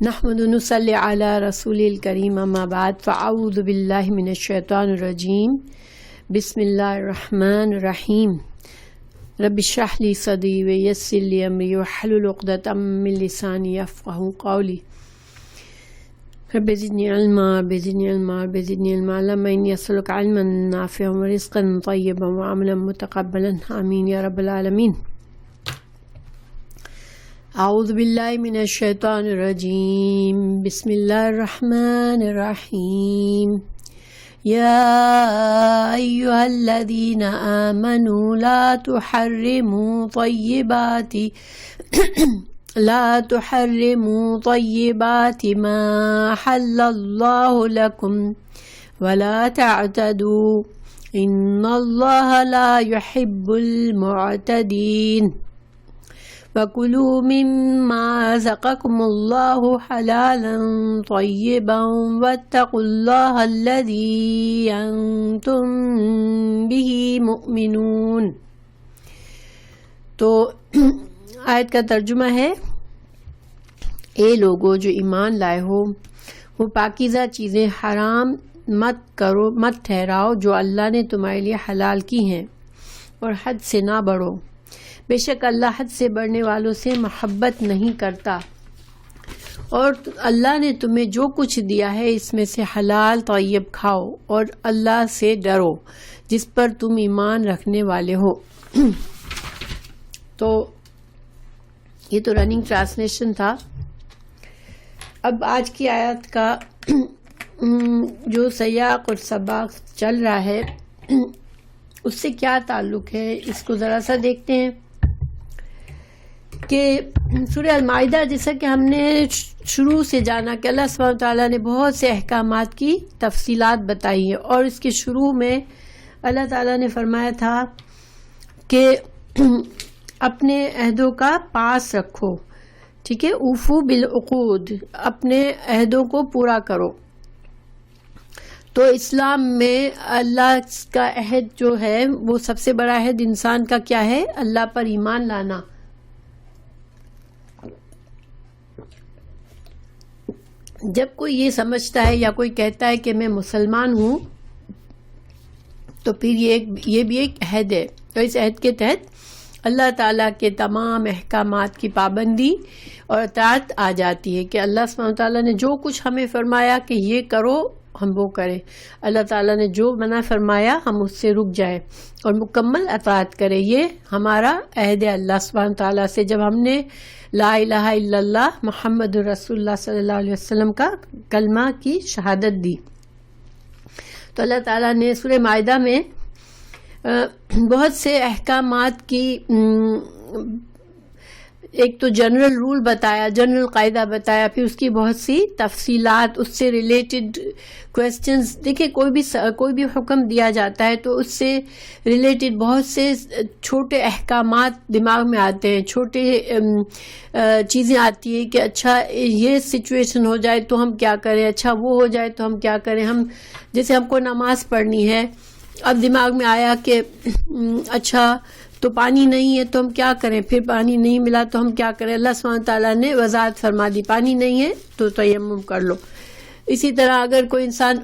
نحمد و نصلی علی رسول الکریم اما بعد فاعوذ باللہ من الشیطان الرجیم بسم اللہ الرحمن الرحیم رب اشرح لی صدری ویسر لی امری واحلل عقدۃ من لسانی یفقہوا قولی رب زدنی علما اللہم انی اسألک علما نافعا ورزقا طیبا وعملا متقبلا آمین یا رب العالمین۔ اعوذ باللہ من الشیطان الرجیم بسم اللہ الرحمن الرحیم یا ایہا الذین آمنوا لا تحرموا طیبات ما حل اللہ لکم ولا تعتدوا ان اللہ لا يحب المعتدین وَكُلُوا مِمَّا رَزَقَكُمُ اللَّهُ حَلَالًا طَيِّبًا وَاتَّقُوا اللَّهَ الَّذِي أَنتُم بِهِ مُؤْمِنُونَ۔ تو آیت کا ترجمہ ہے، اے لوگو جو ایمان لائے ہو، وہ پاکیزہ چیزیں حرام مت ٹھہراؤ جو اللہ نے تمہارے لیے حلال کی ہیں، اور حد سے نہ بڑھو، بے شک اللہ حد سے بڑھنے والوں سے محبت نہیں کرتا، اور اللہ نے تمہیں جو کچھ دیا ہے اس میں سے حلال طیب کھاؤ اور اللہ سے ڈرو جس پر تم ایمان رکھنے والے ہو۔ تو یہ تو رننگ ٹرانسلیشن تھا۔ اب آج کی آیت کا جو سیاق اور سباق چل رہا ہے اس سے کیا تعلق ہے، اس کو ذرا سا دیکھتے ہیں کہ سورہ المائدہ، جیسا کہ ہم نے شروع سے جانا کہ اللہ سبحانہ وتعالیٰ نے بہت سے احکامات کی تفصیلات بتائی ہیں، اور اس کے شروع میں اللہ تعالیٰ نے فرمایا تھا کہ اپنے عہدوں کا پاس رکھو، ٹھیک ہے، اوفو بالعقود، اپنے عہدوں کو پورا کرو۔ تو اسلام میں اللہ کا عہد جو ہے وہ سب سے بڑا عہد انسان کا کیا ہے؟ اللہ پر ایمان لانا۔ جب کوئی یہ سمجھتا ہے یا کوئی کہتا ہے کہ میں مسلمان ہوں، تو پھر یہ بھی ایک عہد ہے، تو اس عہد کے تحت اللہ تعالیٰ کے تمام احکامات کی پابندی اور اطاعت آ جاتی ہے کہ اللہ سبحانہ تعالیٰ نے جو کچھ ہمیں فرمایا کہ یہ کرو ہم وہ کریں، اللہ تعالیٰ نے جو منع فرمایا ہم اس سے رک جائیں اور مکمل اطاعت کریں۔ یہ ہمارا عہد ہے اللہ سبحانہ تعالیٰ سے۔ جب ہم نے لا الہ الا اللہ محمد رسول اللہ صلی اللہ علیہ وسلم کا کلمہ کی شہادت دی، تو اللہ تعالیٰ نے سورہ مائدہ میں بہت سے احکامات کی ایک تو جنرل رول بتایا، جنرل قاعدہ بتایا، پھر اس کی بہت سی تفصیلات، اس سے ریلیٹڈ کویسچنز۔ دیکھیں کوئی بھی حکم دیا جاتا ہے تو اس سے ریلیٹڈ بہت سے چھوٹے احکامات دماغ میں آتے ہیں، چھوٹے چیزیں آتی ہیں کہ اچھا یہ سچویشن ہو جائے تو ہم کیا کریں، اچھا وہ ہو جائے تو ہم کیا کریں۔ جیسے ہم کو نماز پڑھنی ہے، اب دماغ میں آیا کہ اچھا تو پانی نہیں ہے تو ہم کیا کریں، پھر پانی نہیں ملا تو ہم کیا کریں۔ اللہ سبحانہ تعالیٰ نے وضاحت فرما دی، پانی نہیں ہے تو تیمم کر لو۔ اسی طرح اگر کوئی انسان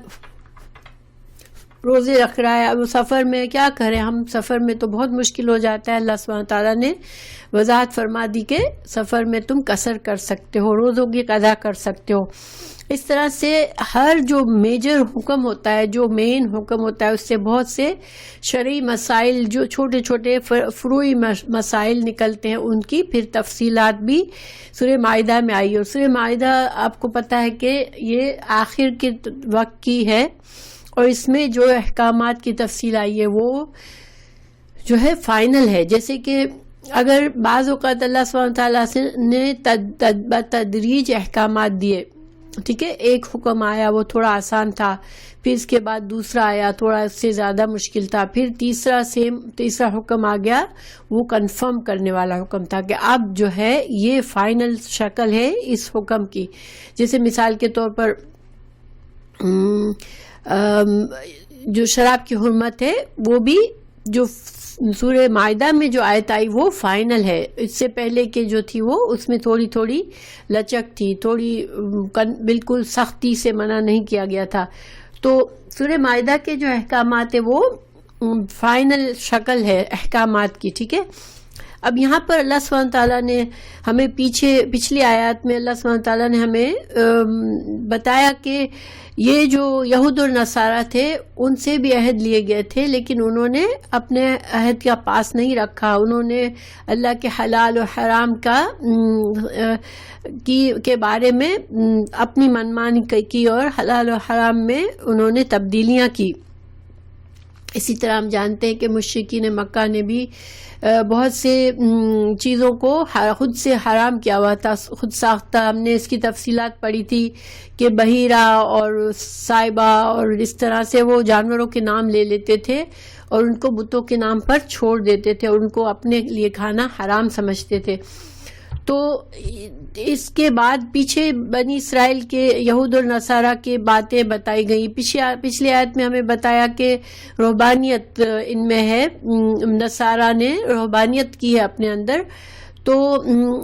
روزے رکھ رہا ہے، وہ سفر میں کیا کریں، ہم سفر میں تو بہت مشکل ہو جاتا ہے، اللہ سبحانہ تعالیٰ نے وضاحت فرما دی کہ سفر میں تم قصر کر سکتے ہو، روزوں کی قضا کر سکتے ہو۔ اس طرح سے ہر جو میجر حکم ہوتا ہے، جو مین حکم ہوتا ہے، اس سے بہت سے شرعی مسائل، جو چھوٹے چھوٹے فروعی مسائل نکلتے ہیں، ان کی پھر تفصیلات بھی سورہ مائدہ میں آئی۔ اور سورہ مائدہ آپ کو پتہ ہے کہ یہ آخر کے وقت کی ہے، اور اس میں جو احکامات کی تفصیل آئی ہے وہ جو ہے فائنل ہے۔ جیسے کہ اگر بعض اوقات اللہ سبحانہ تعالیٰ نے بتدریج احکامات دیے، ٹھیک ہے، ایک حکم آیا وہ تھوڑا آسان تھا، پھر اس کے بعد دوسرا آیا تھوڑا اس سے زیادہ مشکل تھا، پھر تیسرا حکم آ گیا وہ کنفرم کرنے والا حکم تھا کہ اب جو ہے یہ فائنل شکل ہے اس حکم کی۔ جیسے مثال کے طور پر جو شراب کی حرمت ہے وہ بھی جو سورہ معاہدہ میں جو آیت آئی وہ فائنل ہے. اس سے پہلے کے جو تھی وہ اس میں تھوڑی تھوڑی لچک تھی, تھوڑی بالکل سختی سے منع نہیں کیا گیا تھا. تو سورہ معاہدہ کے جو احکامات ہیں وہ فائنل شکل ہے احکامات کی, ٹھیک ہے. اب یہاں پر اللہ سبحانہ تعالیٰ نے ہمیں پچھلی آیات میں اللہ سبحانہ تعالیٰ نے ہمیں بتایا کہ یہ جو یہود اور نصارہ تھے ان سے بھی عہد لیے گئے تھے, لیکن انہوں نے اپنے عہد کا پاس نہیں رکھا. انہوں نے اللہ کے حلال اور حرام کے بارے میں اپنی منمانی کی اور حلال اور حرام میں انہوں نے تبدیلیاں کی. اسی طرح ہم جانتے ہیں کہ مشرکین مکہ نے بھی بہت سے چیزوں کو خود سے حرام کیا ہوا تھا, خود ساختہ. ہم نے اس کی تفصیلات پڑھی تھی کہ بحیرہ اور صائبہ اور اس طرح سے وہ جانوروں کے نام لے لیتے تھے اور ان کو بتوں کے نام پر چھوڑ دیتے تھے اور ان کو اپنے لیے کھانا حرام سمجھتے تھے. تو اس کے بعد پیچھے بنی اسرائیل کے یہود اور نصارہ کی باتیں بتائی گئی. پچھلی آیت میں ہمیں بتایا کہ رہبانیت ان میں ہے, نصارہ نے رہبانیت کی ہے اپنے اندر. تو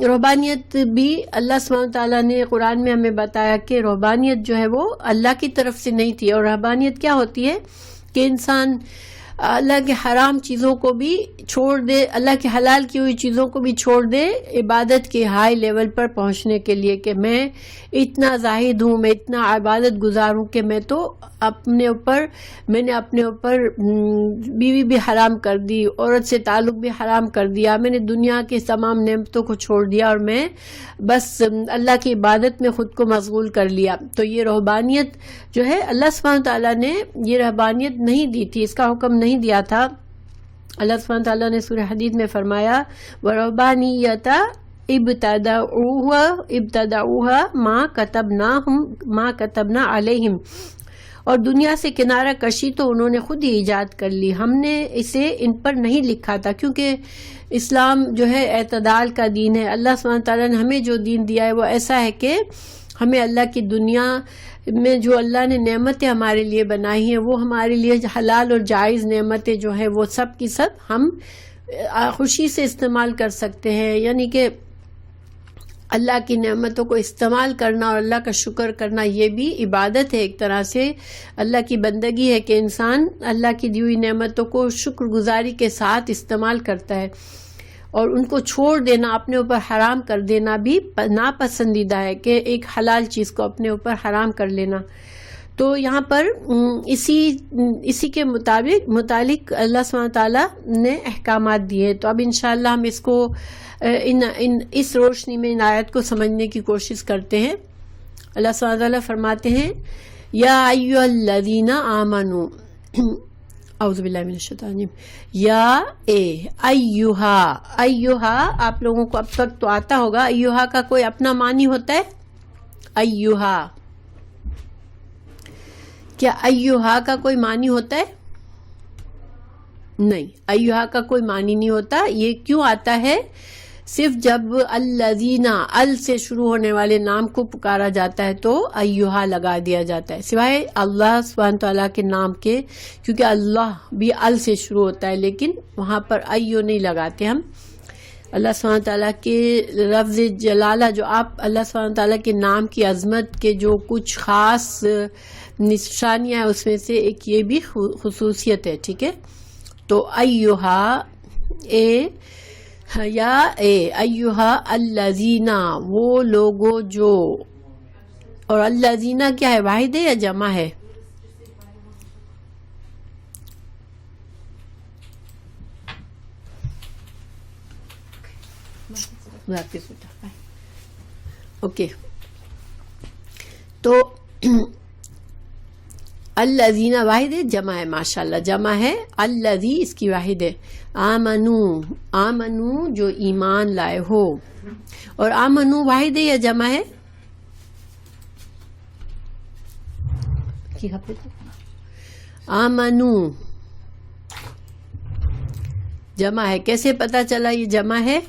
رہبانیت بھی اللہ سبحانہ تعالیٰ نے قرآن میں ہمیں بتایا کہ رہبانیت جو ہے وہ اللہ کی طرف سے نہیں تھی. اور رہبانیت کیا ہوتی ہے کہ انسان اللہ کے حرام چیزوں کو بھی چھوڑ دے, اللہ کے حلال کی ہوئی چیزوں کو بھی چھوڑ دے عبادت کے ہائی لیول پر پہنچنے کے لیے, کہ میں اتنا زاہد ہوں, میں اتنا عبادت گزار ہوں کہ میں نے اپنے اوپر بیوی بھی حرام کر دی, عورت سے تعلق بھی حرام کر دیا, میں نے دنیا کے تمام نعمتوں کو چھوڑ دیا اور میں بس اللہ کی عبادت میں خود کو مشغول کر لیا. تو یہ رہبانیت جو ہے اللہ سبحانہ تعالیٰ نے یہ رہبانیت نہیں دی تھی, اس کا حکم نہیں دیا تھا. اللہ سبحانہ تعالیٰ نے سورہ حدید میں فرمایا وَرَهْبَانِيَّةَ ابْتَدَعُوهَا مَا كَتَبْنَا عَلَيْهِمْ, اور دنیا سے کنارہ کشی تو انہوں نے خود ہی ایجاد کر لی, ہم نے اسے ان پر نہیں لکھا تھا. کیونکہ اسلام جو ہے اعتدال کا دین ہے. اللہ سبحانہ تعالیٰ نے ہمیں جو دین دیا ہے وہ ایسا ہے کہ ہمیں اللہ کی دنیا میں جو اللہ نے نعمتیں ہمارے لیے بنائی ہیں وہ ہمارے لیے حلال اور جائز نعمتیں جو ہیں وہ سب کی سب ہم خوشی سے استعمال کر سکتے ہیں. یعنی کہ اللہ کی نعمتوں کو استعمال کرنا اور اللہ کا شکر کرنا یہ بھی عبادت ہے, ایک طرح سے اللہ کی بندگی ہے کہ انسان اللہ کی دی ہوئی نعمتوں کو شکر گزاری کے ساتھ استعمال کرتا ہے. اور ان کو چھوڑ دینا, اپنے اوپر حرام کر دینا بھی ناپسندیدہ ہے, کہ ایک حلال چیز کو اپنے اوپر حرام کر لینا. تو یہاں پر اسی کے متعلق اللہ سبحانہ تعالیٰ نے احکامات دیے. تو اب انشاءاللہ ہم اس کو اس روشنی میں ان آیت کو سمجھنے کی کوشش کرتے ہیں. اللہ سبحانہ تعالیٰ فرماتے ہیں یا ایھا الذین آمنوا, اعوذ باللہ من الشیطان الرجیم, یا ایھا, آپ لوگوں کو اب تک تو آتا ہوگا. ایھا کا کوئی اپنا معنی ہوتا ہے؟ ایھا, کیا ایھا کا کوئی معنی ہوتا ہے؟ نہیں, ایھا کا کوئی معنی نہیں ہوتا. یہ کیوں آتا ہے؟ صرف جب الذین ال سے شروع ہونے والے نام کو پکارا جاتا ہے تو ایھا لگا دیا جاتا ہے, سوائے اللہ سبحانہ تعالیٰ کے نام کے, کیونکہ اللہ بھی ال سے شروع ہوتا ہے لیکن وہاں پر ایو نہیں لگاتے ہم. اللہ سبحانہ تعالیٰ کے لفظ جلالہ, جو آپ اللہ سبحانہ تعالیٰ کے نام کی عظمت کے جو کچھ خاص نشانیاں ہیں اس میں سے ایک یہ بھی خصوصیت ہے, ٹھیک ہے. تو ایھا ایھا الذین, وہ لوگوں جو, اور الذین کیا ہے, واحد ہے یا جمع ہے؟ اوکے, تو الذین واحد ہے, جمع ہے, ماشاءاللہ جمع ہے. الذی اس کی واحد ہے. آمنو جو ایمان لائے ہو, اور آمنو واحد ہے یا جمع ہے؟ آمنو جمع ہے. کیسے پتا چلا یہ جمع ہے؟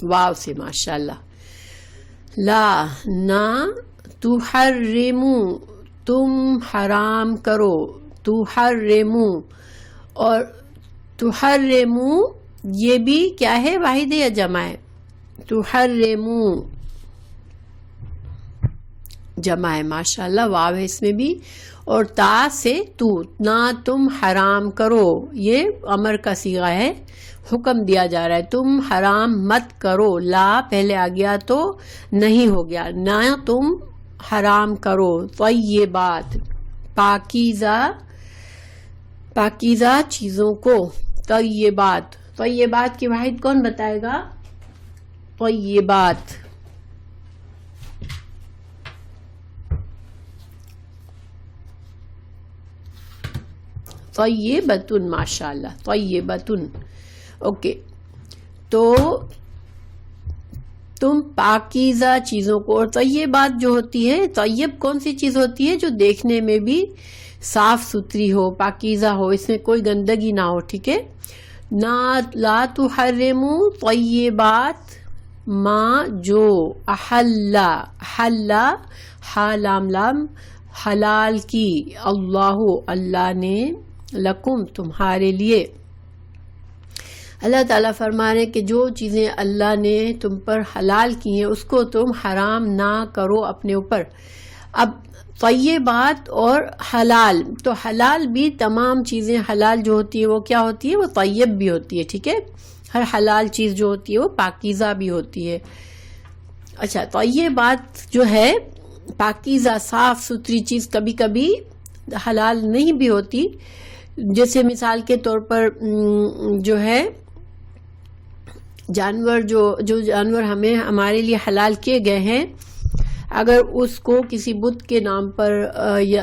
واو سے, ماشاءاللہ. لا, نا, تحرمو, تم حرام کرو، تحرمو، اور تحرمو یہ بھی کیا ہے، واحد ہے یا جمع ہے؟ تحرمو جمع ہے، ماشاءاللہ، واو ہے اس میں بھی، اور تا سے تو، نہ تم حرام کرو، یہ امر کا صیغہ ہے، حکم دیا جا رہا ہے، تم حرام مت کرو، لا پہلے آ گیا تو نہیں ہو گیا، نہ تم حرام کرو، طیبات پاکیزہ، پاکیزہ چیزوں کو، طیبات، طیبات کی واحد کون بتائے گا؟ طیبات، طیبتن، ماشاءاللہ، طیبتن، اوکے، تو تم پاکیزہ چیزوں کو، اور طیبات جو ہوتی ہے، طیب کون سی چیز ہوتی ہے؟ جو دیکھنے میں بھی صاف ستھری ہو، پاکیزہ ہو، اس میں کوئی گندگی نہ ہو، ٹھیک ہے؟ نہ لا تحرموا طیبات ما جو احل، احل ہا لام لام، حلال کی، اللہ نے، لکم تمہارے لیے، اللہ تعالیٰ فرما رہے کہ جو چیزیں اللہ نے تم پر حلال کی ہیں اس کو تم حرام نہ کرو اپنے اوپر۔ اب طیبات اور حلال، تو حلال بھی تمام چیزیں حلال جو ہوتی ہے وہ کیا ہوتی ہے؟ وہ طیب بھی ہوتی ہے، ٹھیک ہے؟ ہر حلال چیز جو ہوتی ہے وہ پاکیزہ بھی ہوتی ہے۔ اچھا، طیبات جو ہے پاکیزہ صاف ستھری چیز کبھی کبھی حلال نہیں بھی ہوتی، جیسے مثال کے طور پر جو ہے جانور، جو جانور ہمارے لیے حلال کیے گئے ہیں، اگر اس کو کسی بت کے نام پر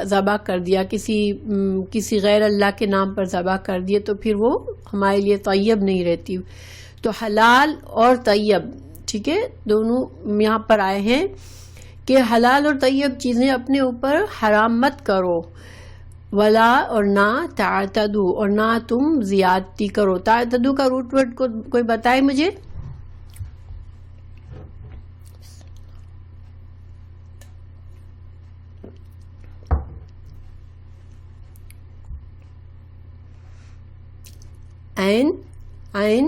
ذبح کر دیا، کسی غیر اللہ کے نام پر ذبح کر دیا، تو پھر وہ ہمارے لیے طیب نہیں رہتی۔ تو حلال اور طیب، ٹھیک ہے، دونوں یہاں پر آئے ہیں کہ حلال اور طیب چیزیں اپنے اوپر حرام مت کرو، ولا اور نہ تعتدو، اور نہ تم زیادتی کرو۔ تعتدو کا روٹ ورڈ کو کوئی بتائے مجھے؟ عین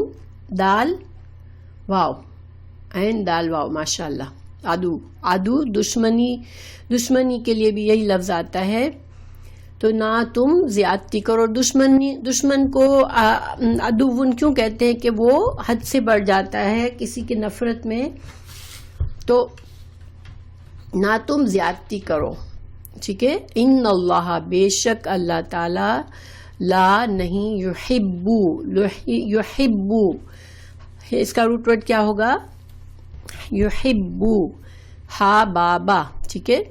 دال واو، عین دال واو، ماشاءاللہ، عدو دشمنی کے لیے بھی یہی لفظ آتا ہے۔ تو نہ تم زیادتی کرو، دشمن کو عدوون کیوں کہتے ہیں؟ کہ وہ حد سے بڑھ جاتا ہے کسی کی نفرت میں، تو نہ تم زیادتی کرو، ٹھیک ہے؟ ان اللہ، بے شک اللہ تعالی، لا نہیں، یحبو، اس کا روٹ ورڈ کیا ہوگا؟ یحبو، ہا بابا، ٹھیک ہے،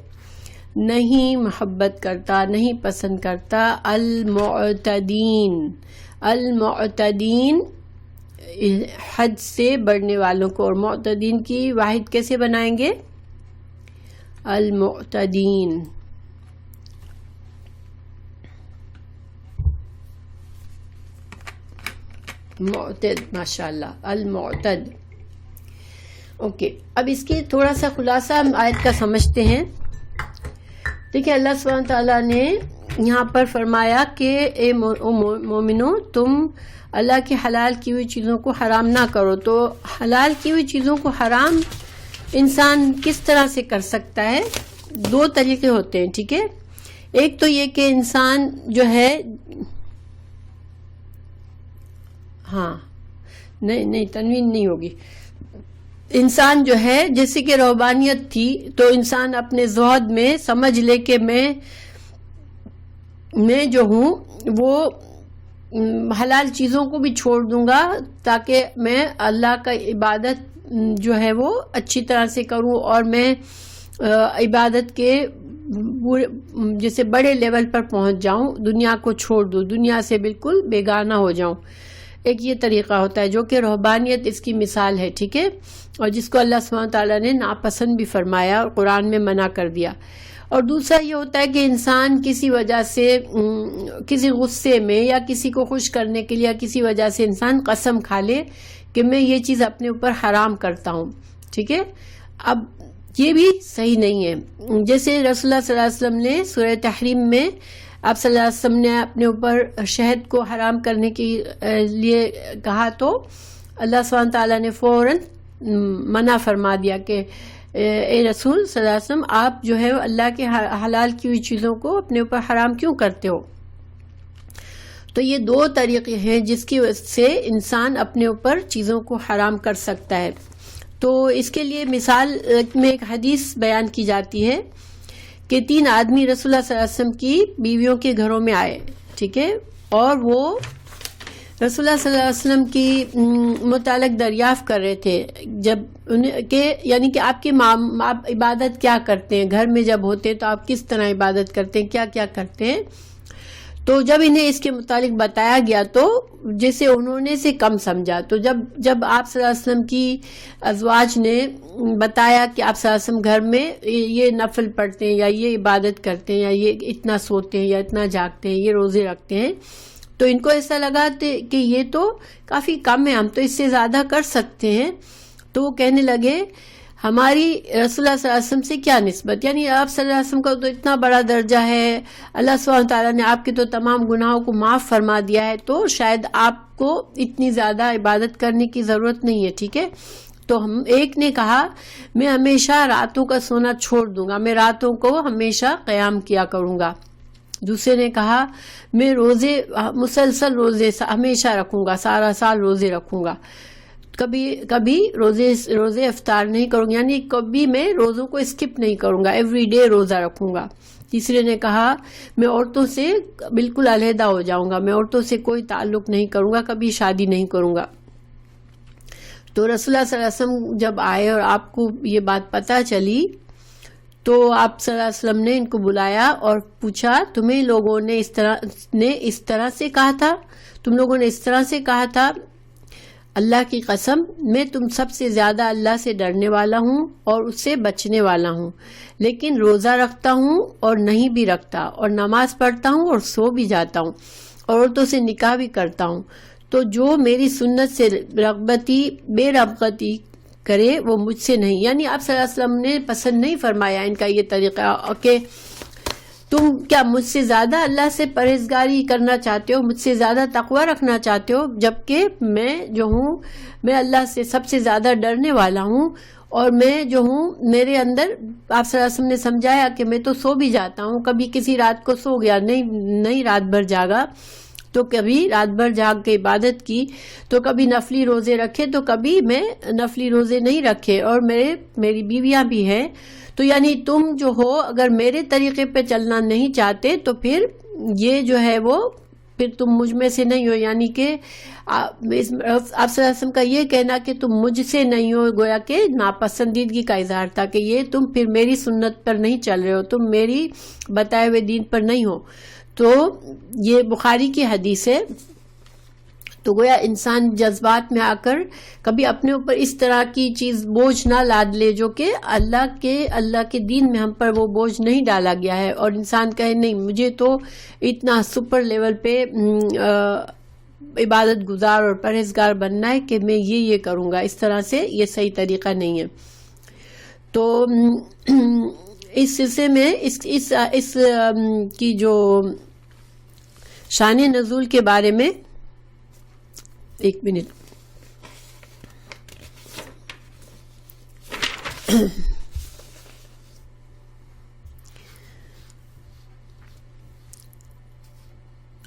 نہیں محبت کرتا، نہیں پسند کرتا، المعتدین حد سے بڑھنے والوں کو، اور معتدین کی واحد کیسے بنائیں گے؟ المعتدین، معتد، ماشاءاللہ، المعتد، اوکے۔ اب اس کی تھوڑا سا خلاصہ ہم آیت کا سمجھتے ہیں۔ دیکھیں، اللہ سبحانہ تعالیٰ نے یہاں پر فرمایا کہ اے مومنو، تم اللہ کی حلال کی ہوئی چیزوں کو حرام نہ کرو۔ تو حلال کی ہوئی چیزوں کو حرام انسان کس طرح سے کر سکتا ہے؟ دو طریقے ہوتے ہیں، ٹھیک ہے؟ ایک تو یہ کہ انسان جو ہے، ہاں نہیں تنوین نہیں ہوگی، انسان جو ہے جیسے کہ رہبانیت تھی، تو انسان اپنے زہد میں سمجھ لے کہ میں جو ہوں وہ حلال چیزوں کو بھی چھوڑ دوں گا تاکہ میں اللہ کا عبادت جو ہے وہ اچھی طرح سے کروں، اور میں عبادت کے جیسے بڑے لیول پر پہنچ جاؤں، دنیا کو چھوڑ دوں، دنیا سے بالکل بیگانہ ہو جاؤں۔ ایک یہ طریقہ ہوتا ہے جو کہ رہبانیت اس کی مثال ہے، ٹھیک ہے، اور جس کو اللہ سبحانہ تعالیٰ نے ناپسند بھی فرمایا اور قرآن میں منع کر دیا۔ اور دوسرا یہ ہوتا ہے کہ انسان کسی وجہ سے، کسی غصے میں یا کسی کو خوش کرنے کے لیے یا کسی وجہ سے انسان قسم کھا لے کہ میں یہ چیز اپنے اوپر حرام کرتا ہوں، ٹھیک ہے۔ اب یہ بھی صحیح نہیں ہے. جیسے رسول اللہ صلی اللہ علیہ وسلم نے سورہ تحریم میں آپ صلی اللہ علیہ وسلم نے اپنے اوپر شہد کو حرام کرنے کے لیے کہا تو اللہ سبحانہ تعالیٰ نے فوراً منع فرما دیا کہ اے رسول صلی اللہ علیہ وسلم آپ جو ہے اللہ کے حلال کی ہوئی چیزوں کو اپنے اوپر حرام کیوں کرتے ہو. تو یہ دو طریقے ہیں جس کی وجہ سے انسان اپنے اوپر چیزوں کو حرام کر سکتا ہے. تو اس کے لیے مثال میں ایک حدیث بیان کی جاتی ہے کہ 3 آدمی رسول اللہ صلی اللہ علیہ وسلم کی بیویوں کے گھروں میں آئے, ٹھیک ہے, اور وہ رسول اللہ صلی اللہ علیہ وسلم کی متعلق دریافت کر رہے تھے جب کہ یعنی کہ آپ عبادت کیا کرتے ہیں, گھر میں جب ہوتے تو آپ کس طرح عبادت کرتے ہیں, کیا کیا کرتے ہیں. تو جب انہیں اس کے متعلق بتایا گیا تو جیسے انہوں نے سے کم سمجھا. تو جب آپ صلی اللہ علیہ وسلم کی ازواج نے بتایا کہ آپ صلی اللہ علیہ وسلم گھر میں یہ نفل پڑھتے ہیں یا یہ عبادت کرتے ہیں یا یہ اتنا سوتے ہیں یا اتنا جاگتے ہیں, یہ روزے رکھتے ہیں, تو ان کو ایسا لگا کہ یہ تو کافی کم ہے, ہم تو اس سے زیادہ کر سکتے ہیں. تو وہ کہنے لگے ہماری رسول اللہ صلی اللہ علیہ وسلم سے کیا نسبت, یعنی آپ صلی اللہ علیہ وسلم کا تو اتنا بڑا درجہ ہے, اللہ سبحانہ تعالیٰ نے آپ کے تو تمام گناہوں کو معاف فرما دیا ہے, تو شاید آپ کو اتنی زیادہ عبادت کرنے کی ضرورت نہیں ہے, ٹھیک ہے. تو ایک نے کہا میں ہمیشہ راتوں کا سونا چھوڑ دوں گا, میں راتوں کو ہمیشہ قیام کیا کروں گا. دوسرے نے کہا میں روزے مسلسل روزے ہمیشہ رکھوں گا, سارا سال روزے رکھوں گا, کبھی روزے افطار نہیں کروں گا, یعنی کبھی میں روزوں کو اسکپ نہیں کروں گا, ایوری ڈے روزہ رکھوں گا. تیسرے نے کہا میں عورتوں سے بالکل علیحدہ ہو جاؤں گا, میں عورتوں سے کوئی تعلق نہیں کروں گا, کبھی شادی نہیں کروں گا. تو رسول اللہ صلی اللہ علیہ وسلم جب آئے اور آپ کو یہ بات پتہ چلی تو آپ صلی اللہ علیہ وسلم نے ان کو بلایا اور پوچھا تمہیں لوگوں نے اس طرح سے کہا تھا, تم لوگوں نے اس طرح سے کہا تھا. اللہ کی قسم میں تم سب سے زیادہ اللہ سے ڈرنے والا ہوں اور اس سے بچنے والا ہوں, لیکن روزہ رکھتا ہوں اور نہیں بھی رکھتا, اور نماز پڑھتا ہوں اور سو بھی جاتا ہوں, اور عورتوں سے نکاح بھی کرتا ہوں. تو جو میری سنت سے بے رغبتی کرے وہ مجھ سے نہیں. یعنی آپ صلی اللہ علیہ وسلم نے پسند نہیں فرمایا ان کا یہ طریقہ کہ تم کیا مجھ سے زیادہ اللہ سے پرہیزگاری کرنا چاہتے ہو, مجھ سے زیادہ تقوی رکھنا چاہتے ہو, جبکہ میں جو ہوں میں اللہ سے سب سے زیادہ ڈرنے والا ہوں, اور میں جو ہوں میرے اندر آپ صلی اللہ علیہ وسلم نے سمجھایا کہ میں تو سو بھی جاتا ہوں, کبھی کسی رات کو سو گیا, نہیں رات بھر جاگا, تو کبھی رات بھر جاگ کے عبادت کی, تو کبھی نفلی روزے رکھے, تو کبھی میں نفلی روزے نہیں رکھے, اور میری بیویاں بھی ہیں. تو یعنی تم جو ہو اگر میرے طریقے پہ چلنا نہیں چاہتے تو پھر یہ جو ہے وہ پھر تم مجھ میں سے نہیں ہو. یعنی کہ آپ صلی اللہ علیہ وسلم کا یہ کہنا کہ تم مجھ سے نہیں ہو گویا کہ ناپسندیدگی کا اظہار تھا کہ یہ تم پھر میری سنت پر نہیں چل رہے ہو, تم میری بتائے ہوئے دین پر نہیں ہو. تو یہ بخاری کی حدیث ہے. تو گویا انسان جذبات میں آ کر کبھی اپنے اوپر اس طرح کی چیز بوجھ نہ لاد لے جو کہ اللہ کے دین میں ہم پر وہ بوجھ نہیں ڈالا گیا ہے, اور انسان کہے نہیں مجھے تو اتنا سپر لیول پہ عبادت گزار اور پرہیزگار بننا ہے کہ میں یہ کروں گا. اس طرح سے یہ صحیح طریقہ نہیں ہے. تو اس سلسلے میں اس کی جو شان نزول کے بارے میں ایک منٹ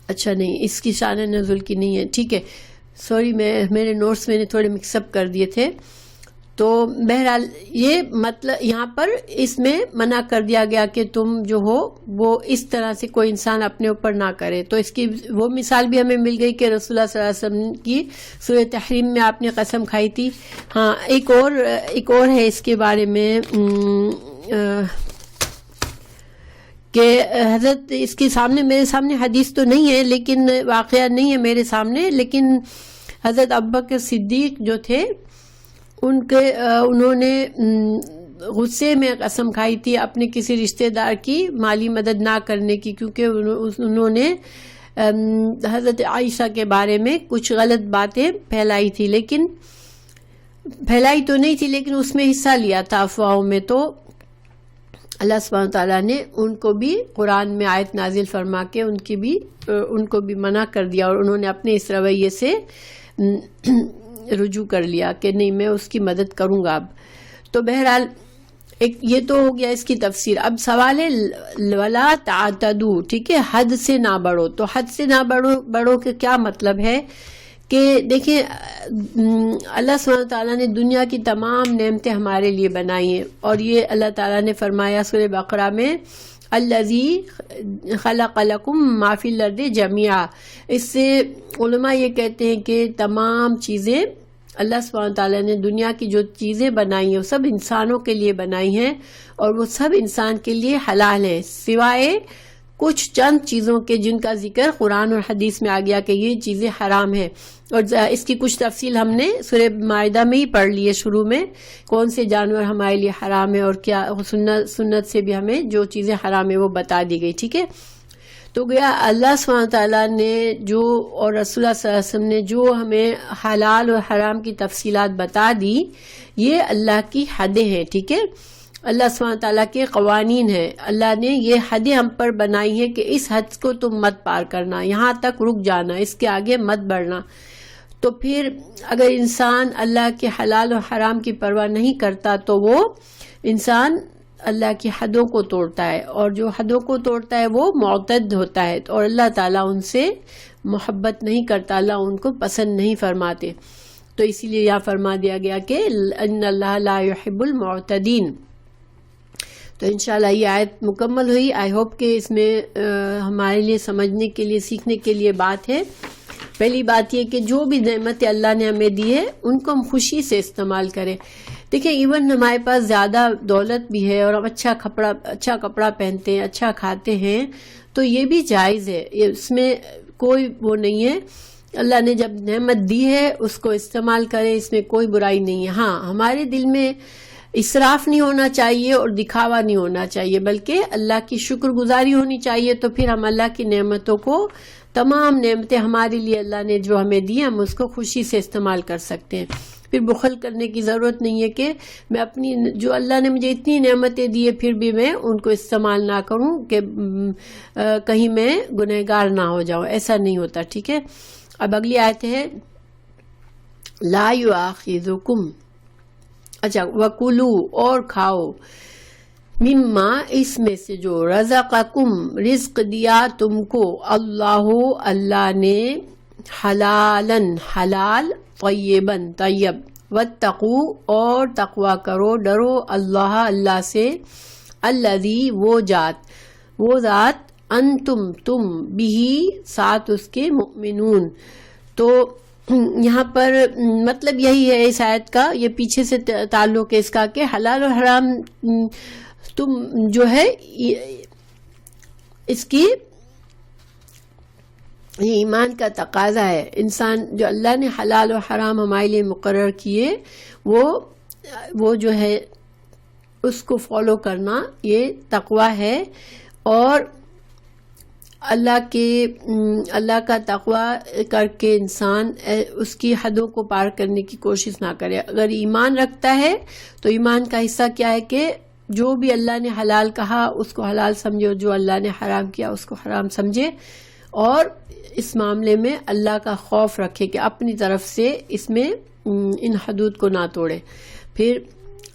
اچھا نہیں, اس کی شان نزول کی نہیں ہے, ٹھیک ہے, سوری, میرے نوٹس میں نے تھوڑے مکس اپ کر دیے تھے. تو بہرحال یہ مطلب یہاں پر اس میں منع کر دیا گیا کہ تم جو ہو وہ اس طرح سے کوئی انسان اپنے اوپر نہ کرے. تو اس کی وہ مثال بھی ہمیں مل گئی کہ رسول اللہ صلی اللہ علیہ وسلم کی سورہ تحریم میں آپ نے قسم کھائی تھی. ہاں, ایک اور ہے اس کے بارے میں کہ حضرت اس کے سامنے میرے سامنے حدیث تو نہیں ہے, لیکن واقعہ نہیں ہے میرے سامنے, لیکن حضرت ابوبکر صدیق جو تھے انہوں نے غصے میں قسم کھائی تھی اپنے کسی رشتہ دار کی مالی مدد نہ کرنے کی, کیونکہ انہوں نے حضرت عائشہ کے بارے میں کچھ غلط باتیں پھیلائی تھی. لیکن پھیلائی تو نہیں تھی لیکن اس میں حصہ لیا تھا افواہوں میں، تو اللہ سبحانہ تعالیٰ نے ان کو بھی قرآن میں آیت نازل فرما کے ان کو بھی منع کر دیا، اور انہوں نے اپنے اس رویے سے رجوع کر لیا کہ نہیں میں اس کی مدد کروں گا اب۔ تو بہرحال ایک یہ تو ہو گیا اس کی تفسیر۔ اب سوال ہے ولا تعتدوا، ٹھیک ہے، حد سے نہ بڑھو۔ تو حد سے نہ بڑھو کہ کیا مطلب ہے کہ دیکھیں اللہ سبحانہ تعالیٰ نے دنیا کی تمام نعمتیں ہمارے لیے بنائی ہیں، اور یہ اللہ تعالیٰ نے فرمایا سورہ بقرہ میں الذی خلق لکم ما فی الارض جمیعا۔ اس سے علماء یہ کہتے ہیں کہ تمام چیزیں اللہ سبحانہ تعالیٰ نے دنیا کی جو چیزیں بنائی ہیں وہ سب انسانوں کے لیے بنائی ہیں، اور وہ سب انسان کے لیے حلال ہیں، سوائے کچھ چند چیزوں کے جن کا ذکر قرآن اور حدیث میں آ گیا کہ یہ چیزیں حرام ہیں، اور اس کی کچھ تفصیل ہم نے سورہ مائدہ میں ہی پڑھ لی ہے شروع میں، کون سے جانور ہمارے لیے حرام ہے، اور کیا سنت سے بھی ہمیں جو چیزیں حرام ہیں وہ بتا دی گئی، ٹھیک ہے۔ تو گیا اللہ سبحانہ تعالیٰ نے جو اور رسول اللہ صلی اللہ علیہ وسلم نے جو ہمیں حلال اور حرام کی تفصیلات بتا دی، یہ اللہ کی حدیں ہیں، ٹھیک ہے، اللہ سبحانہ تعالیٰ کے قوانین ہیں۔ اللہ نے یہ حدیں ہم پر بنائی ہیں کہ اس حد کو تم مت پار کرنا، یہاں تک رک جانا، اس کے آگے مت بڑھنا۔ تو پھر اگر انسان اللہ کے حلال اور حرام کی پرواہ نہیں کرتا تو وہ انسان اللہ کی حدوں کو توڑتا ہے، اور جو حدوں کو توڑتا ہے وہ معتد ہوتا ہے، اور اللہ تعالیٰ ان سے محبت نہیں کرتا، اللہ ان کو پسند نہیں فرماتے۔ تو اسی لیے یہاں فرما دیا گیا کہ ان اللہ لا يحب المعتدین۔ تو انشاءاللہ یہ آیت مکمل ہوئی۔ آئی ہوپ کہ اس میں ہمارے لیے سمجھنے کے لیے سیکھنے کے لیے بات ہے۔ پہلی بات یہ کہ جو بھی نعمتیں اللہ نے ہمیں دی ہے ان کو ہم خوشی سے استعمال کریں۔ دیکھیں ایون ہمارے پاس زیادہ دولت بھی ہے اور ہم اچھا کپڑا پہنتے ہیں، اچھا کھاتے ہیں، تو یہ بھی جائز ہے، اس میں کوئی وہ نہیں ہے۔ اللہ نے جب نعمت دی ہے اس کو استعمال کریں، اس میں کوئی برائی نہیں ہے۔ ہاں ہمارے دل میں اسراف نہیں ہونا چاہیے اور دکھاوا نہیں ہونا چاہیے، بلکہ اللہ کی شکر گزاری ہونی چاہیے۔ تو پھر ہم اللہ کی نعمتوں کو، تمام نعمتیں ہمارے لیے اللہ نے جو ہمیں دی ہم اس کو خوشی سے استعمال کر سکتے ہیں۔ پھر بخل کرنے کی ضرورت نہیں ہے کہ میں اپنی جو اللہ نے مجھے اتنی نعمتیں دی ہے پھر بھی میں ان کو استعمال نہ کروں کہ کہیں میں گنہگار نہ ہو جاؤں، ایسا نہیں ہوتا، ٹھیک ہے۔ اب اگلی آیت ہے لا یؤاخذکم، اچھا وَکُلُوا، اور کھاؤ، مما، اس میں سے جو رزقکم، رزق دیا تم کو، اللہ نے، حلالن، حلال، طیبن، طیب، واتقوا، اور تقوی کرو، ڈرو، اللہ سے، الذی، وہ ذات، انتم، تم، بھی، ساتھ اس کے، مؤمنون۔ تو یہاں پر مطلب یہی ہے اس آیت کا، یہ پیچھے سے تعلق ہے اس کا کہ حلال اور حرام تم جو ہے اس کی یہ ایمان کا تقاضا ہے۔ انسان جو اللہ نے حلال و حرام ہمارے لیے مقرر کیے وہ جو ہے اس کو فالو کرنا، یہ تقوی ہے، اور اللہ کا تقوی کر کے انسان اس کی حدوں کو پار کرنے کی کوشش نہ کرے۔ اگر ایمان رکھتا ہے تو ایمان کا حصہ کیا ہے کہ جو بھی اللہ نے حلال کہا اس کو حلال سمجھے، جو اللہ نے حرام کیا اس کو حرام سمجھے، اور اس معاملے میں اللہ کا خوف رکھے کہ اپنی طرف سے اس میں ان حدود کو نہ توڑے۔ پھر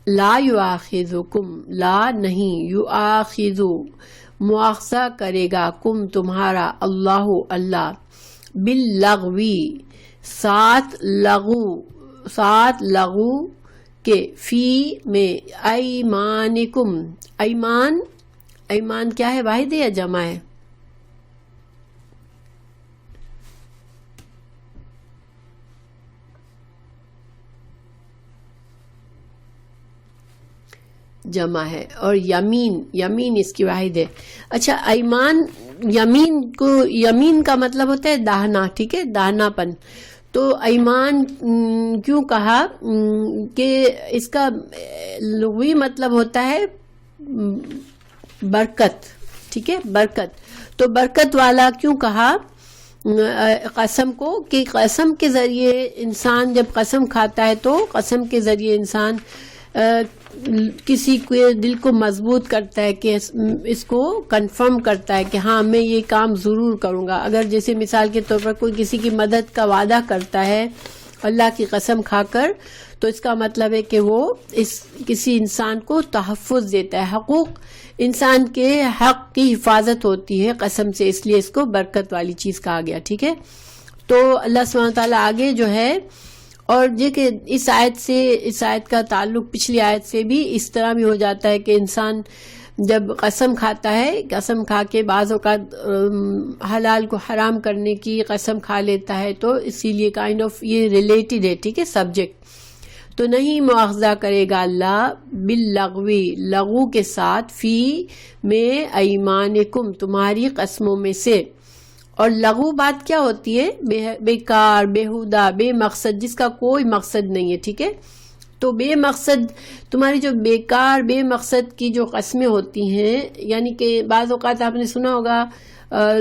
لا یؤاخذکم، لا نہیں، یؤاخذو، مواخذہ کرے گا، کم تمہارا، اللہ باللغوی، ساتھ لغو کے، فی میں، ایمانکم، ایمان کیا ہے، واحد ہے یا جمع ہے؟ جمع ہے، اور یمین اس کی واحد ہے۔ اچھا ایمان، یمین کا مطلب ہوتا ہے داہنا، ٹھیک ہے، داہنا پن۔ تو ایمان کیوں کہا کہ اس کا لغوی مطلب ہوتا ہے برکت، ٹھیک ہے، برکت۔ تو برکت والا کیوں کہا قسم کو کہ قسم کے ذریعے انسان جب قسم کھاتا ہے تو قسم کے ذریعے انسان کسی کے دل کو مضبوط کرتا ہے کہ اس کو کنفرم کرتا ہے کہ ہاں میں یہ کام ضرور کروں گا. اگر جیسے مثال کے طور پر کوئی کسی کی مدد کا وعدہ کرتا ہے اللہ کی قسم کھا کر, تو اس کا مطلب ہے کہ وہ کسی انسان کو تحفظ دیتا ہے, حقوق انسان کے حق کی حفاظت ہوتی ہے قسم سے, اس لیے اس کو برکت والی چیز کہا گیا. ٹھیک ہے, تو اللہ سبحانہ تعالیٰ آگے جو ہے, اور یہ کہ اس آیت کا تعلق پچھلی آیت سے بھی اس طرح بھی ہو جاتا ہے کہ انسان جب قسم کھاتا ہے, قسم کھا کے بعض اوقات حلال کو حرام کرنے کی قسم کھا لیتا ہے, تو اسی لیے کائنڈ آف یہ ریلیٹڈ ہے. ٹھیک ہے, سبجیکٹ. تو نہیں مواخذہ کرے گا اللہ باللغوی, لغو کے ساتھ, فی میں ایمانکم, تمہاری قسموں میں سے. اور لغو بات کیا ہوتی ہے؟ بیکار, بیہودہ, بے مقصد, جس کا کوئی مقصد نہیں ہے. ٹھیک ہے, تو بے مقصد تمہاری جو بیکار بے مقصد کی جو قسمیں ہوتی ہیں, یعنی کہ بعض اوقات آپ نے سنا ہوگا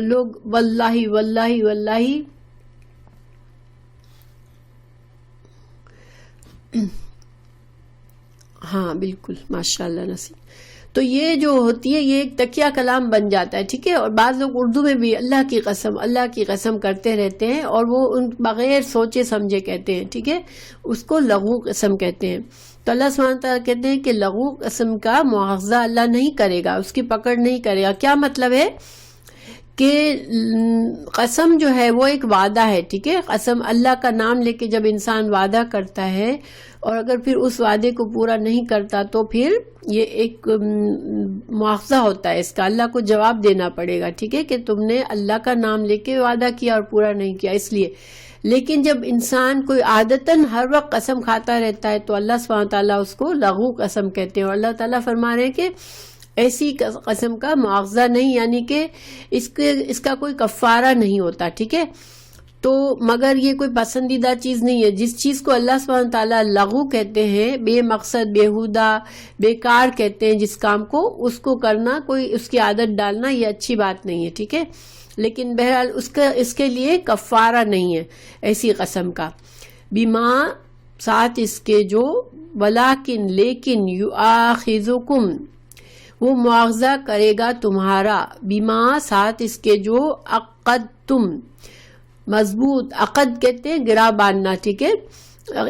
لوگ واللہ واللہ واللہ, ہاں بالکل ماشاءاللہ نصیب, تو یہ جو ہوتی ہے یہ ایک تکیہ کلام بن جاتا ہے. ٹھیک ہے, اور بعض لوگ اردو میں بھی اللہ کی قسم کرتے رہتے ہیں, اور وہ ان بغیر سوچے سمجھے کہتے ہیں. ٹھیک ہے, اس کو لغو قسم کہتے ہیں. تو اللہ سبحانہ تعالیٰ کہتے ہیں کہ لغو قسم کا مواخذہ اللہ نہیں کرے گا, اس کی پکڑ نہیں کرے گا. کیا مطلب ہے کہ قسم جو ہے وہ ایک وعدہ ہے. ٹھیک ہے, قسم اللہ کا نام لے کے جب انسان وعدہ کرتا ہے, اور اگر پھر اس وعدے کو پورا نہیں کرتا تو پھر یہ ایک مواخذہ ہوتا ہے اس کا, اللہ کو جواب دینا پڑے گا. ٹھیک ہے, کہ تم نے اللہ کا نام لے کے وعدہ کیا اور پورا نہیں کیا, اس لیے. لیکن جب انسان کوئی عادتاً ہر وقت قسم کھاتا رہتا ہے تو اللہ سبحانہ تعالیٰ اس کو لغو قسم کہتے ہیں. اور اللہ تعالیٰ فرما رہے ہیں کہ ایسی قسم کا مواخذہ نہیں, یعنی کہ اس کا کوئی کفارہ نہیں ہوتا. ٹھیک ہے, تو مگر یہ کوئی پسندیدہ چیز نہیں ہے. جس چیز کو اللہ سبحانہ تعالیٰ لغو کہتے ہیں, بے مقصد, بیہودہ, بیکار کہتے ہیں جس کام کو, اس کو کرنا, کوئی اس کی عادت ڈالنا, یہ اچھی بات نہیں ہے. ٹھیک ہے, لیکن بہرحال اس کے لیے کفارہ نہیں ہے ایسی قسم کا. بیما ساتھ اس کے جو, ولیکن لیکن, یؤاخذکم وہ مواخذہ کرے گا تمہارا, بیما ساتھ اس کے جو, عقدتم مضبوط, عقد کہتے ہیں گرہ باندھنا. ٹھیک ہے,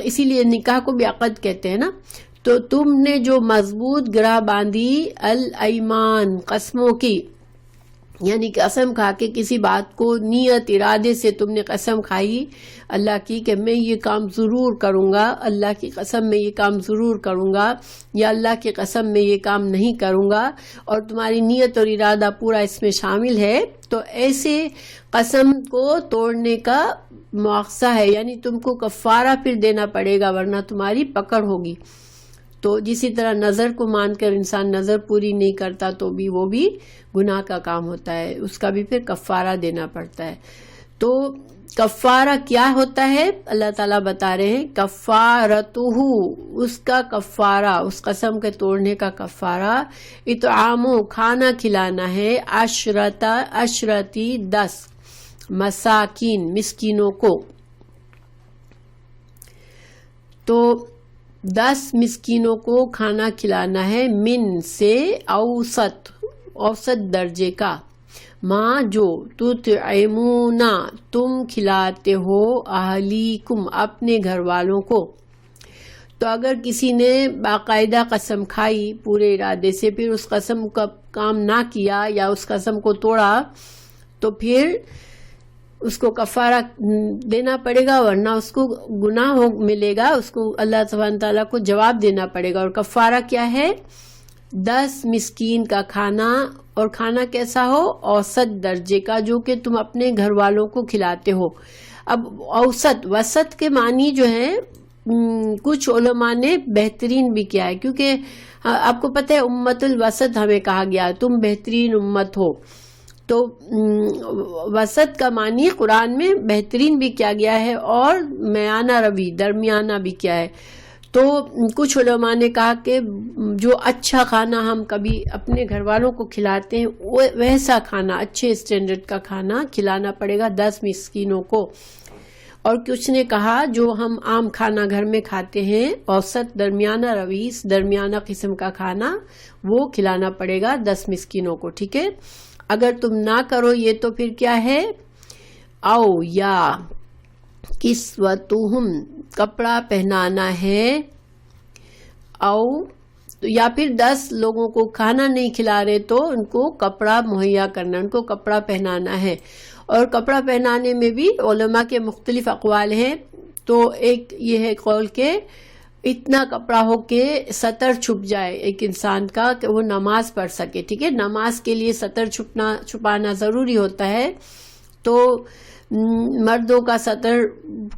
اسی لیے نکاح کو بھی عقد کہتے ہیں نا. تو تم نے جو مضبوط گرہ باندھی, الایمان قسموں کی, یعنی قسم کھا کے کسی بات کو نیت ارادے سے تم نے قسم کھائی اللہ کی کہ میں یہ کام ضرور کروں گا, اللہ کی قسم میں یہ کام ضرور کروں گا, یا اللہ کی قسم میں یہ کام نہیں کروں گا, اور تمہاری نیت اور ارادہ پورا اس میں شامل ہے, تو ایسے قسم کو توڑنے کا مواخذہ ہے, یعنی تم کو کفارہ پھر دینا پڑے گا ورنہ تمہاری پکڑ ہوگی. تو جسی طرح نظر کو مان کر انسان نظر پوری نہیں کرتا تو بھی وہ بھی گناہ کا کام ہوتا ہے, اس کا بھی پھر کفارہ دینا پڑتا ہے. تو کفارہ کیا ہوتا ہے اللہ تعالیٰ بتا رہے ہیں, کفارتہ, اس کا کفارہ, اس قسم کے توڑنے کا کفارہ, اطعامو کھانا کھلانا ہے, عشرتی 10 مساکین مسکینوں کو. تو 10 مسکینوں کو کھانا کھلانا ہے, من سے, اوسط درجے کا, ماں جو, تطعمون تم کھلاتے ہو, اہلیکم اپنے گھر والوں کو. تو اگر کسی نے باقاعدہ قسم کھائی پورے ارادے سے, پھر اس قسم کا کام نہ کیا یا اس قسم کو توڑا, تو پھر اس کو کفارہ دینا پڑے گا ورنہ اس کو گناہ ملے گا, اس کو اللہ سبحانہ تعالیٰ کو جواب دینا پڑے گا. اور کفارہ کیا ہے؟ 10 مسکین کا کھانا, اور کھانا کیسا ہو؟ اوسط درجے کا, جو کہ تم اپنے گھر والوں کو کھلاتے ہو. اب اوسط, وسط کے معنی جو ہیں کچھ علماء نے بہترین بھی کیا ہے, کیونکہ آپ کو پتہ ہے امت الوسط ہمیں کہا گیا, تم بہترین امت ہو. تو وسط کا معنی قرآن میں بہترین بھی کیا گیا ہے اور میانہ روی, درمیانہ بھی کیا ہے. تو کچھ علماء نے کہا کہ جو اچھا کھانا ہم کبھی اپنے گھر والوں کو کھلاتے ہیں ویسا کھانا، اچھے اسٹینڈرڈ کا کھانا کھلانا پڑے گا 10 مسکینوں کو. اور کچھ نے کہا جو ہم عام کھانا گھر میں کھاتے ہیں اوسط درمیانہ رویس درمیانہ قسم کا کھانا وہ کھلانا پڑے گا 10 مسکینوں کو. ٹھیک ہے، اگر تم نہ کرو یہ تو پھر کیا ہے، او یا کسوتہم کپڑا پہنانا ہے، او یا پھر 10 لوگوں کو کھانا نہیں کھلا رہے تو ان کو کپڑا مہیا کرنا، ان کو کپڑا پہنانا ہے. اور کپڑا پہنانے میں بھی علماء کے مختلف اقوال ہیں. تو ایک یہ ہے قول کہ اتنا کپڑا ہو کہ سطر چھپ جائے ایک انسان کا کہ وہ نماز پڑھ سکے. ٹھیک ہے، نماز کے لیے سطر چھپانا ضروری ہوتا ہے. تو مردوں کا سطر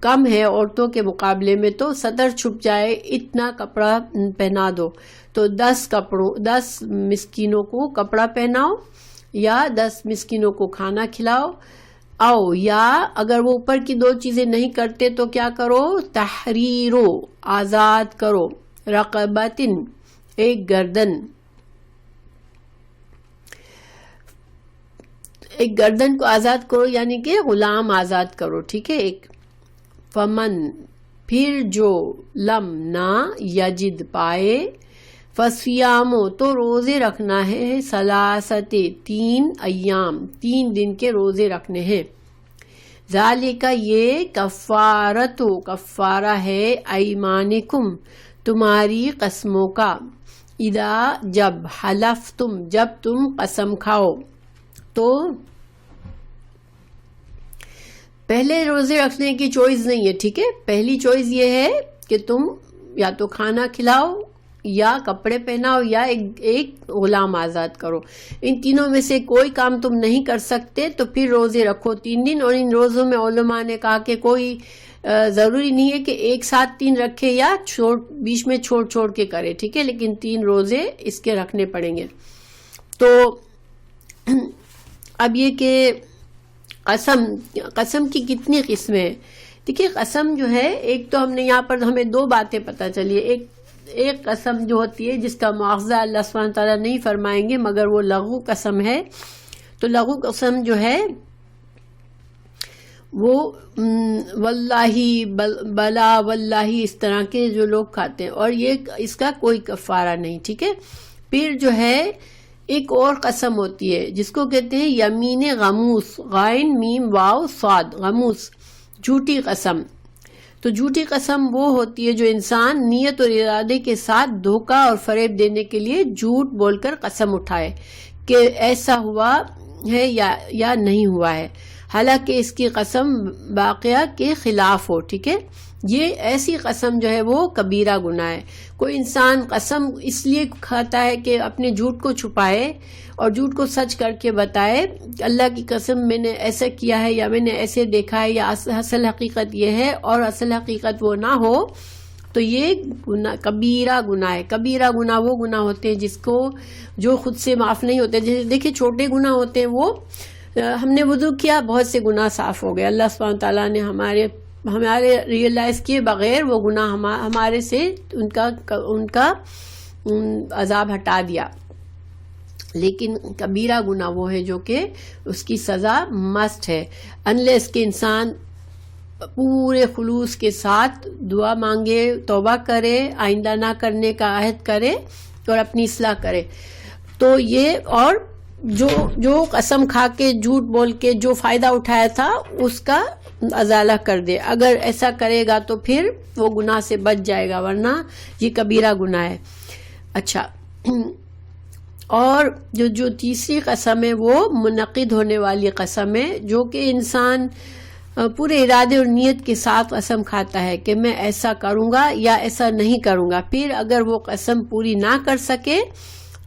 کم ہے عورتوں کے مقابلے میں، تو سطر چھپ جائے اتنا کپڑا پہنا دو. تو 10 مسکینوں کو کپڑا پہناؤ یا 10 مسکینوں کو کھانا کھلاؤ. او یا اگر وہ اوپر کی 2 چیزیں نہیں کرتے تو کیا کرو، تحریرو آزاد کرو، رقبتن ایک گردن کو آزاد کرو، یعنی کہ غلام آزاد کرو. ٹھیک ہے، ایک فمن پھر جو لم نہ یجد پائے، فصیامو تو روزے رکھنا ہے، ثلاثت 3 ایام 3 دن کے روزے رکھنے ہیں. ذالک یہ کفارہ ہے ایمانکم تمہاری قسموں کا، اذا جب حلفتم جب تم قسم کھاؤ. تو پہلے روزے رکھنے کی چوائس نہیں ہے. ٹھیک ہے، پہلی چوائس یہ ہے کہ تم یا تو کھانا کھلاؤ یا کپڑے پہناؤ یا ایک غلام آزاد کرو. ان تینوں میں سے کوئی کام تم نہیں کر سکتے تو پھر روزے رکھو 3 دن. اور ان روزوں میں علماء نے کہا کہ کوئی ضروری نہیں ہے کہ ایک ساتھ 3 رکھے یا بیچ میں چھوڑ کے کرے. ٹھیک ہے، لیکن 3 روزے اس کے رکھنے پڑیں گے. تو اب یہ کہ قسم کی کتنی قسمیں ہیں. دیکھیے قسم جو ہے، ایک تو ہم نے یہاں پر ہمیں 2 باتیں پتہ چلی. ایک قسم جو ہوتی ہے جس کا مواخذہ اللہ سبحانہ تعالیٰ نہیں فرمائیں گے مگر وہ لغو قسم ہے. تو لغو قسم جو ہے وہ واللہ بلا واللہ اس طرح کے جو لوگ کھاتے ہیں، اور یہ اس کا کوئی کفارہ نہیں. ٹھیک ہے، پھر جو ہے ایک اور قسم ہوتی ہے جس کو کہتے ہیں یمین غموس، غائن میم واو صاد، غموس جھوٹی قسم. تو جھوٹی قسم وہ ہوتی ہے جو انسان نیت اور ارادے کے ساتھ دھوکہ اور فریب دینے کے لیے جھوٹ بول کر قسم اٹھائے کہ ایسا ہوا ہے یا نہیں ہوا ہے، حالانکہ اس کی قسم واقعہ کے خلاف ہو. ٹھیک ہے، یہ ایسی قسم جو ہے وہ کبیرہ گناہ ہے. کوئی انسان قسم اس لیے کھاتا ہے کہ اپنے جھوٹ کو چھپائے اور جھوٹ کو سچ کر کے بتائے، اللہ کی قسم میں نے ایسا کیا ہے یا میں نے ایسے دیکھا ہے یا اصل حقیقت یہ ہے، اور اصل حقیقت وہ نہ ہو تو یہ کبیرہ گناہ ہے. کبیرہ گناہ وہ گناہ ہوتے ہیں جو خود سے معاف نہیں ہوتے. جیسے دیکھیں چھوٹے گناہ ہوتے ہیں وہ ہم نے وضو کیا بہت سے گناہ صاف ہو گئے، اللہ سبحانہ تعالیٰ نے ہمارے ریئلائز کیے بغیر وہ گناہ ہمارے سے ان کا عذاب ہٹا دیا. لیکن کبیرہ گناہ وہ ہے جو کہ اس کی سزا مست ہے، انلیس کہ انسان پورے خلوص کے ساتھ دعا مانگے، توبہ کرے، آئندہ نہ کرنے کا عہد کرے اور اپنی اصلاح کرے. تو یہ اور جو قسم کھا کے جھوٹ بول کے جو فائدہ اٹھایا تھا اس کا ازالہ کر دے. اگر ایسا کرے گا تو پھر وہ گناہ سے بچ جائے گا، ورنہ یہ کبیرہ گناہ ہے. اچھا، اور جو تیسری قسم ہے وہ منعقد ہونے والی قسم ہے، جو کہ انسان پورے ارادے اور نیت کے ساتھ قسم کھاتا ہے کہ میں ایسا کروں گا یا ایسا نہیں کروں گا. پھر اگر وہ قسم پوری نہ کر سکے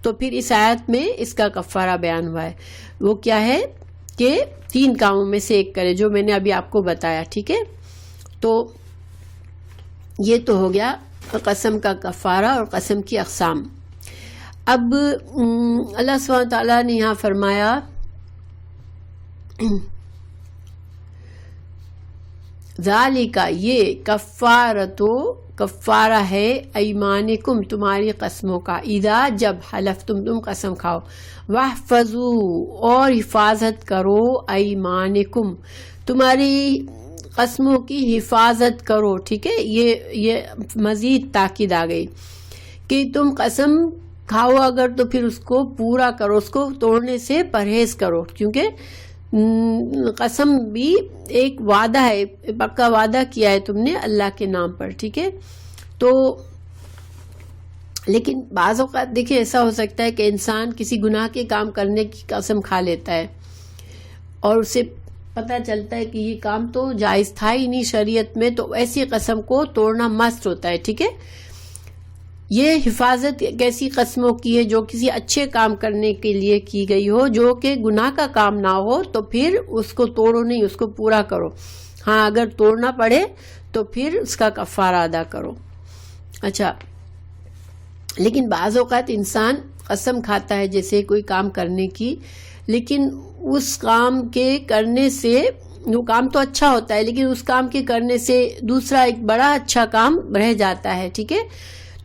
تو پھر اس آیت میں اس کا کفارہ بیان ہوا ہے. وہ کیا ہے کہ 3 کاموں میں سے ایک کرے، جو میں نے ابھی آپ کو بتایا. ٹھیک ہے، تو یہ تو ہو گیا قسم کا کفارہ اور قسم کی اقسام. اب اللہ سبحانہ تعالیٰ نے یہاں فرمایا ذالک یہ کفارتو کفارہ ہے ایمانکم تمہاری قسموں کا، اذا جب حلفتم تم قسم کھاؤ، واحفظوا اور حفاظت کرو، ایمانکم تمہاری قسموں کی حفاظت کرو. ٹھیک ہے، یہ مزید تاکید آ گئی کہ تم قسم کھاؤ اگر تو پھر اس کو پورا کرو، اس کو توڑنے سے پرہیز کرو، کیونکہ قسم بھی ایک وعدہ ہے، پکا وعدہ کیا ہے تم نے اللہ کے نام پر. ٹھیک ہے، تو لیکن بعض اوقات دیکھیں ایسا ہو سکتا ہے کہ انسان کسی گناہ کے کام کرنے کی قسم کھا لیتا ہے اور اسے پتہ چلتا ہے کہ یہ کام تو جائز تھا ہی نہیں شریعت میں، تو ایسی قسم کو توڑنا مست ہوتا ہے. ٹھیک ہے، یہ حفاظت کیسی قسموں کی ہے؟ جو کسی اچھے کام کرنے کے لیے کی گئی ہو، جو کہ گناہ کا کام نہ ہو، تو پھر اس کو توڑو نہیں، اس کو پورا کرو. ہاں اگر توڑنا پڑے تو پھر اس کا کفارہ ادا کرو. اچھا، لیکن بعض اوقات انسان قسم کھاتا ہے جیسے کوئی کام کرنے کی، لیکن اس کام کے کرنے سے وہ کام تو اچھا ہوتا ہے، لیکن اس کام کے کرنے سے دوسرا ایک بڑا اچھا کام رہ جاتا ہے. ٹھیک ہے،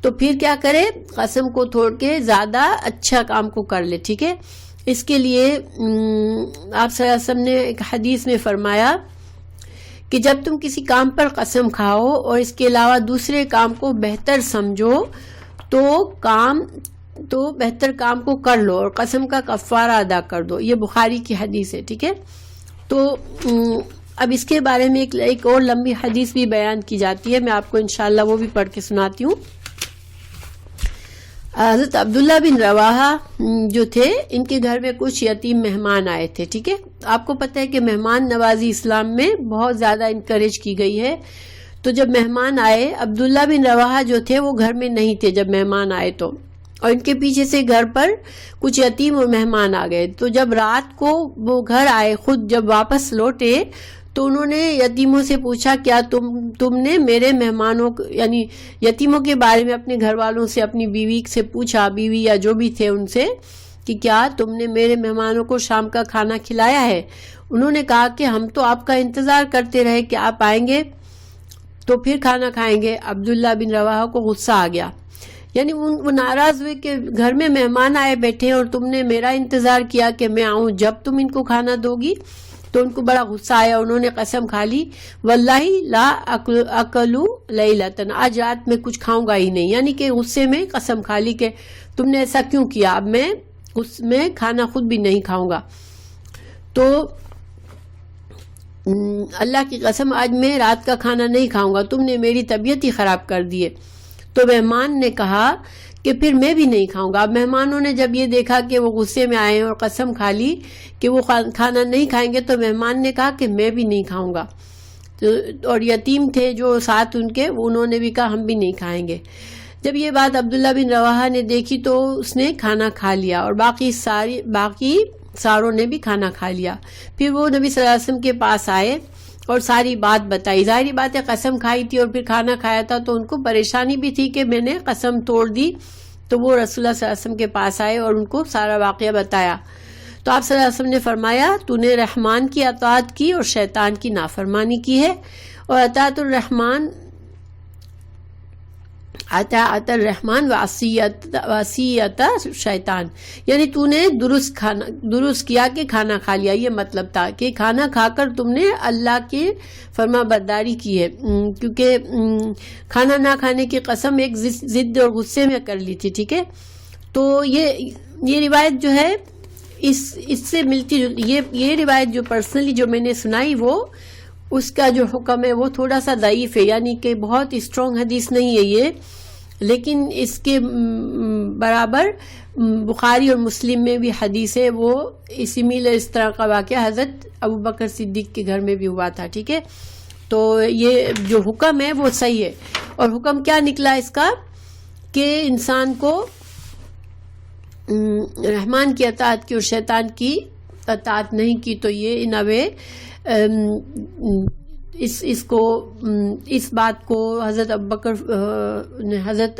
تو پھر کیا کرے؟ قسم کو توڑ کے زیادہ اچھا کام کو کر لے. ٹھیک ہے، اس کے لیے آپ صلی اللہ علیہ وسلم نے ایک حدیث میں فرمایا کہ جب تم کسی کام پر قسم کھاؤ اور اس کے علاوہ دوسرے کام کو بہتر سمجھو تو بہتر کام کو کر لو اور قسم کا کفارہ ادا کر دو. یہ بخاری کی حدیث ہے. ٹھیک ہے، تو اب اس کے بارے میں ایک اور لمبی حدیث بھی بیان کی جاتی ہے، میں آپ کو انشاءاللہ وہ بھی پڑھ کے سناتی ہوں. حضرت عبداللہ بن رواحہ جو تھے، ان کے گھر میں کچھ یتیم مہمان آئے تھے. ٹھیک ہے، آپ کو پتہ ہے کہ مہمان نوازی اسلام میں بہت زیادہ انکریج کی گئی ہے. تو جب مہمان آئے، عبداللہ بن رواحہ جو تھے وہ گھر میں نہیں تھے جب مہمان آئے، تو اور ان کے پیچھے سے گھر پر کچھ یتیم اور مہمان آ گئے. تو جب رات کو وہ گھر آئے، خود جب واپس لوٹے تو انہوں نے یتیموں سے پوچھا کیا تم نے میرے مہمانوں یعنی یتیموں کے بارے میں اپنے گھر والوں سے، اپنی بیوی سے پوچھا، بیوی یا جو بھی تھے ان سے، کہ کیا تم نے میرے مہمانوں کو شام کا کھانا کھلایا ہے؟ انہوں نے کہا کہ ہم تو آپ کا انتظار کرتے رہے کہ آپ آئیں گے تو پھر کھانا کھائیں گے. عبداللہ بن رواحہ کو غصہ آ گیا، یعنی وہ ناراض ہوئے کہ گھر میں مہمان آئے بیٹھے اور تم نے میرا انتظار کیا کہ میں آؤں جب تم ان کو کھانا دو گی. تو ان کو بڑا غصہ آیا، انہوں نے قسم کھا لی، واللہ لا اکلو لیلتن، آج رات میں کچھ کھاؤں گا ہی نہیں. یعنی کہ غصے میں قسم کھا لی کہ تم نے ایسا کیوں کیا، اب میں کھانا خود بھی نہیں کھاؤں گا. تو اللہ کی قسم آج میں رات کا کھانا نہیں کھاؤں گا، تم نے میری طبیعت ہی خراب کر دی ہے. تو مہمان نے کہا کہ پھر میں بھی نہیں کھاؤں گا. اب مہمانوں نے جب یہ دیکھا کہ وہ غصے میں آئے اور قسم کھا لی کہ وہ کھانا نہیں کھائیں گے، تو مہمان نے کہا کہ میں بھی نہیں کھاؤں گا. اور یتیم تھے جو ساتھ ان کے، انہوں نے بھی کہا ہم بھی نہیں کھائیں گے. جب یہ بات عبداللہ بن رواحہ نے دیکھی تو اس نے کھانا کھا لیا اور باقی ساروں نے بھی کھانا کھا لیا. پھر وہ نبی صلی اللہ علیہ وسلم کے پاس آئے اور ساری بات بتائی. ظاہری بات ہے قسم کھائی تھی اور پھر کھانا کھایا تھا تو ان کو پریشانی بھی تھی کہ میں نے قسم توڑ دی. تو وہ رسول اللہ صلی اللہ علیہ وسلم کے پاس آئے اور ان کو سارا واقعہ بتایا. تو آپ صلی اللہ علیہ وسلم نے فرمایا تو نے رحمان کی اطاعت کی اور شیطان کی نافرمانی کی ہے. اور اطاعت الرحمان اطاعت الرحمان وعصیت شیطان، یعنی تو نے درست کیا کہ کھانا کھا لیا. یہ مطلب تھا کہ کھانا کھا کر تم نے اللہ کی فرما برداری کی ہے، کیونکہ کھانا نہ کھانے کی قسم ایک ضد اور غصے میں کر لی تھی. ٹھیک ہے، تو یہ روایت جو ہے اس سے ملتی یہ روایت جو پرسنلی جو میں نے سنائی، وہ اس کا جو حکم ہے وہ تھوڑا سا ضعیف ہے، یعنی کہ بہت اسٹرانگ حدیث نہیں ہے یہ، لیکن اس کے برابر بخاری اور مسلم میں بھی حدیث ہے. وہ اس طرح کا واقعہ حضرت ابو بکر صدیق کے گھر میں بھی ہوا تھا. ٹھیک ہے، تو یہ جو حکم ہے وہ صحیح ہے. اور حکم کیا نکلا اس کا کہ انسان کو رحمان کی اطاعت کی اور شیطان کی اطاعت نہیں کی، تو یہ ان اس بات کو حضرت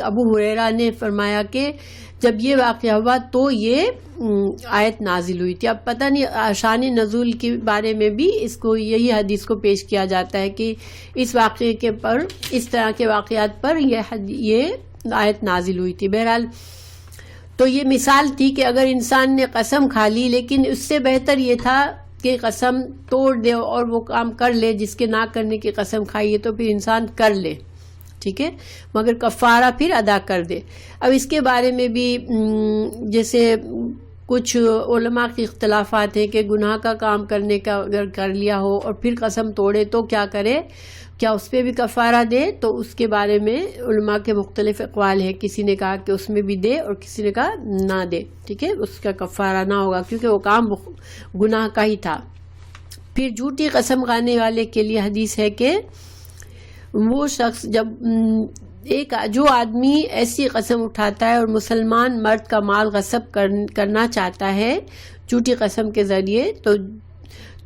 ابو ہریرہ نے فرمایا کہ جب یہ واقعہ ہوا تو یہ آیت نازل ہوئی تھی. اب پتہ نہیں شان نزول کے بارے میں بھی اس کو یہی حدیث کو پیش کیا جاتا ہے کہ اس واقعے کے پر اس طرح کے واقعات پر یہ آیت نازل ہوئی تھی. بہرحال تو یہ مثال تھی کہ اگر انسان نے قسم کھا لی لیکن اس سے بہتر یہ تھا کہ قسم توڑ دے اور وہ کام کر لے جس کے نہ کرنے کی قسم کھائی ہے تو پھر انسان کر لے, ٹھیک ہے, مگر کفارہ پھر ادا کر دے. اب اس کے بارے میں بھی جیسے کچھ علماء کے اختلافات ہیں کہ گناہ کا کام کرنے کا اگر کر لیا ہو اور پھر قسم توڑے تو کیا کرے, کیا اس پہ بھی کفارہ دے؟ تو اس کے بارے میں علماء کے مختلف اقوال ہیں. کسی نے کہا کہ اس میں بھی دے اور کسی نے کہا نہ دے, ٹھیک ہے, اس کا کفارہ نہ ہوگا کیونکہ وہ کام گناہ کا ہی تھا. پھر جھوٹی قسم کھانے والے کے لیے حدیث ہے کہ وہ شخص جو آدمی ایسی قسم اٹھاتا ہے اور مسلمان مرد کا مال غصب کرنا چاہتا ہے جھوٹی قسم کے ذریعے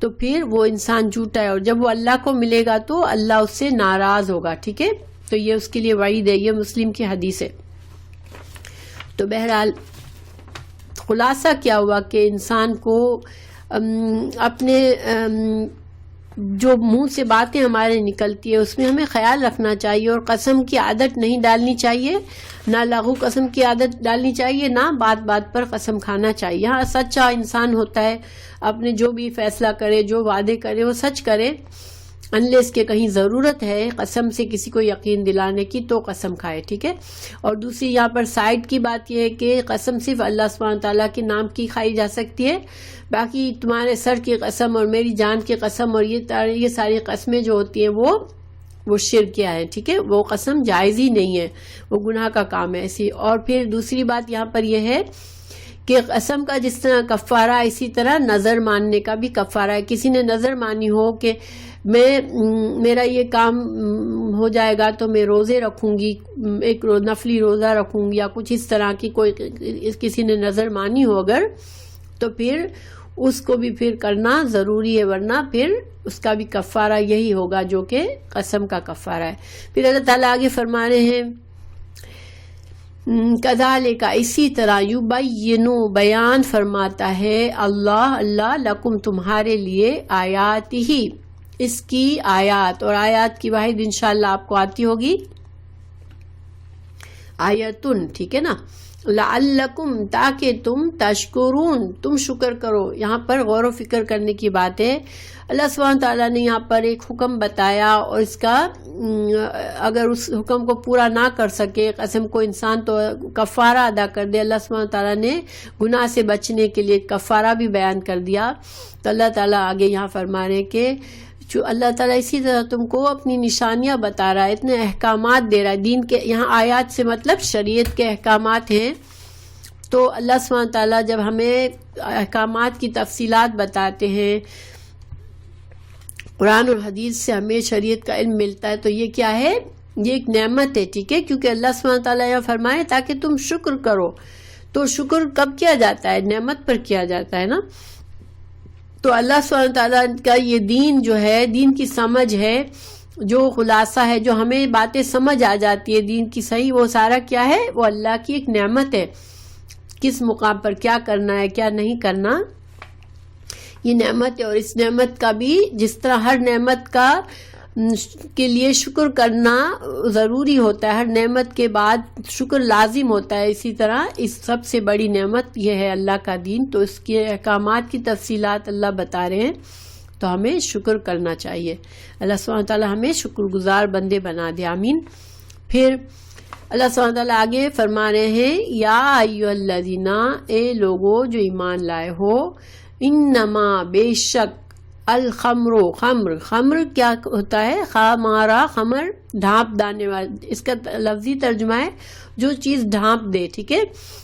تو پھر وہ انسان جھوٹا ہے, اور جب وہ اللہ کو ملے گا تو اللہ اس سے ناراض ہوگا, ٹھیک ہے. تو یہ اس کے لیے وعید ہے, یہ مسلم کی حدیث ہے. تو بہرحال خلاصہ کیا ہوا کہ انسان کو اپنے جو منہ سے باتیں ہمارے نکلتی ہے اس میں ہمیں خیال رکھنا چاہیے, اور قسم کی عادت نہیں ڈالنی چاہیے, نہ لغو قسم کی عادت ڈالنی چاہیے, نہ بات بات پر قسم کھانا چاہیے. ہاں سچا انسان ہوتا ہے, اپنے جو بھی فیصلہ کرے, جو وعدے کرے وہ سچ کرے, انلیس کہ کہیں ضرورت ہے قسم سے کسی کو یقین دلانے کی تو قسم کھائے, ٹھیک ہے. اور دوسری یہاں پر سائڈ کی بات یہ ہے کہ قسم صرف اللہ سبحانہ تعالیٰ کے نام کی کھائی جا سکتی ہے, باقی تمہارے سر کی قسم اور میری جان کی قسم اور یہ ساری قسمیں جو ہوتی ہیں وہ شرکیہ ہیں, ٹھیک ہے, وہ قسم جائز ہی نہیں ہے, وہ گناہ کا کام ہے ایسی. اور پھر دوسری بات یہاں پر یہ ہے کہ قسم کا جس طرح کفارہ اسی طرح نظر ماننے کا بھی کفارہ ہے. کسی نے نظر مانی ہو کہ میرا یہ کام ہو جائے گا تو میں روزے رکھوں گی, ایک نفلی روزہ رکھوں گی یا کچھ اس طرح کی کوئی کسی نے نظر مانی ہو اگر, تو پھر اس کو بھی پھر کرنا ضروری ہے, ورنہ پھر اس کا بھی کفارہ یہی ہوگا جو کہ قسم کا کفارہ ہے. پھر اللہ تعالیٰ آگے فرما رہے ہیں کذالک, اسی طرح یبین, بیان فرماتا ہے اللہ لکم, تمہارے لیے, آیات ہی, اس کی آیات, اور آیات کی واحد انشاءاللہ آپ کو آتی ہوگی آیتن, ٹھیک ہے نا, لعلکم, تاکہ تم تشکرون, تم شکر کرو. یہاں پر غور و فکر کرنے کی بات ہے. اللہ سبحانہ تعالیٰ نے یہاں پر ایک حکم بتایا اور اس کا اگر اس حکم کو پورا نہ کر سکے قسم کو انسان تو کفارہ ادا کر دے. اللہ سبحانہ تعالیٰ نے گناہ سے بچنے کے لیے کفارہ بھی بیان کر دیا. تو اللہ تعالیٰ آگے یہاں فرما رہے ہیں کہ جو اللہ تعالیٰ اسی طرح تم کو اپنی نشانیاں بتا رہا ہے, اتنے احکامات دے رہا ہے دین کے. یہاں آیات سے مطلب شریعت کے احکامات ہیں. تو اللہ سبحانہ تعالیٰ جب ہمیں احکامات کی تفصیلات بتاتے ہیں, قرآن اور حدیث سے ہمیں شریعت کا علم ملتا ہے, تو یہ کیا ہے, یہ ایک نعمت ہے, ٹھیک ہے, کیونکہ اللہ سبحانہ تعالیٰ یہ فرمائے تاکہ تم شکر کرو. تو شکر کب کیا جاتا ہے, نعمت پر کیا جاتا ہے نا. تو اللہ سبحانہ تعالیٰ کا یہ دین جو ہے, دین کی سمجھ ہے, جو خلاصہ ہے, جو ہمیں باتیں سمجھ آ جاتی ہے دین کی صحیح, وہ سارا کیا ہے, وہ اللہ کی ایک نعمت ہے. کس مقام پر کیا کرنا ہے کیا نہیں کرنا, یہ نعمت ہے. اور اس نعمت کا بھی جس طرح ہر نعمت کا کے لیے شکر کرنا ضروری ہوتا ہے, ہر نعمت کے بعد شکر لازم ہوتا ہے, اسی طرح اس سب سے بڑی نعمت یہ ہے اللہ کا دین. تو اس کے احکامات کی تفصیلات اللہ بتا رہے ہیں, تو ہمیں شکر کرنا چاہیے. اللہ سبحانہ تعالیٰ ہمیں شکر گزار بندے بنا دے, آمین. پھر اللہ سبحانہ تعالیٰ آگے فرما رہے ہیں یا ایھا الذین, اے لوگو جو ایمان لائے ہو, انما, بے شک, الخمر, خمر کیا ہوتا ہے, خمارا, خمر ڈھانپ دانے والا, اس کا لفظی ترجمہ ہے جو چیز ڈھانپ دے, ٹھیک ہے.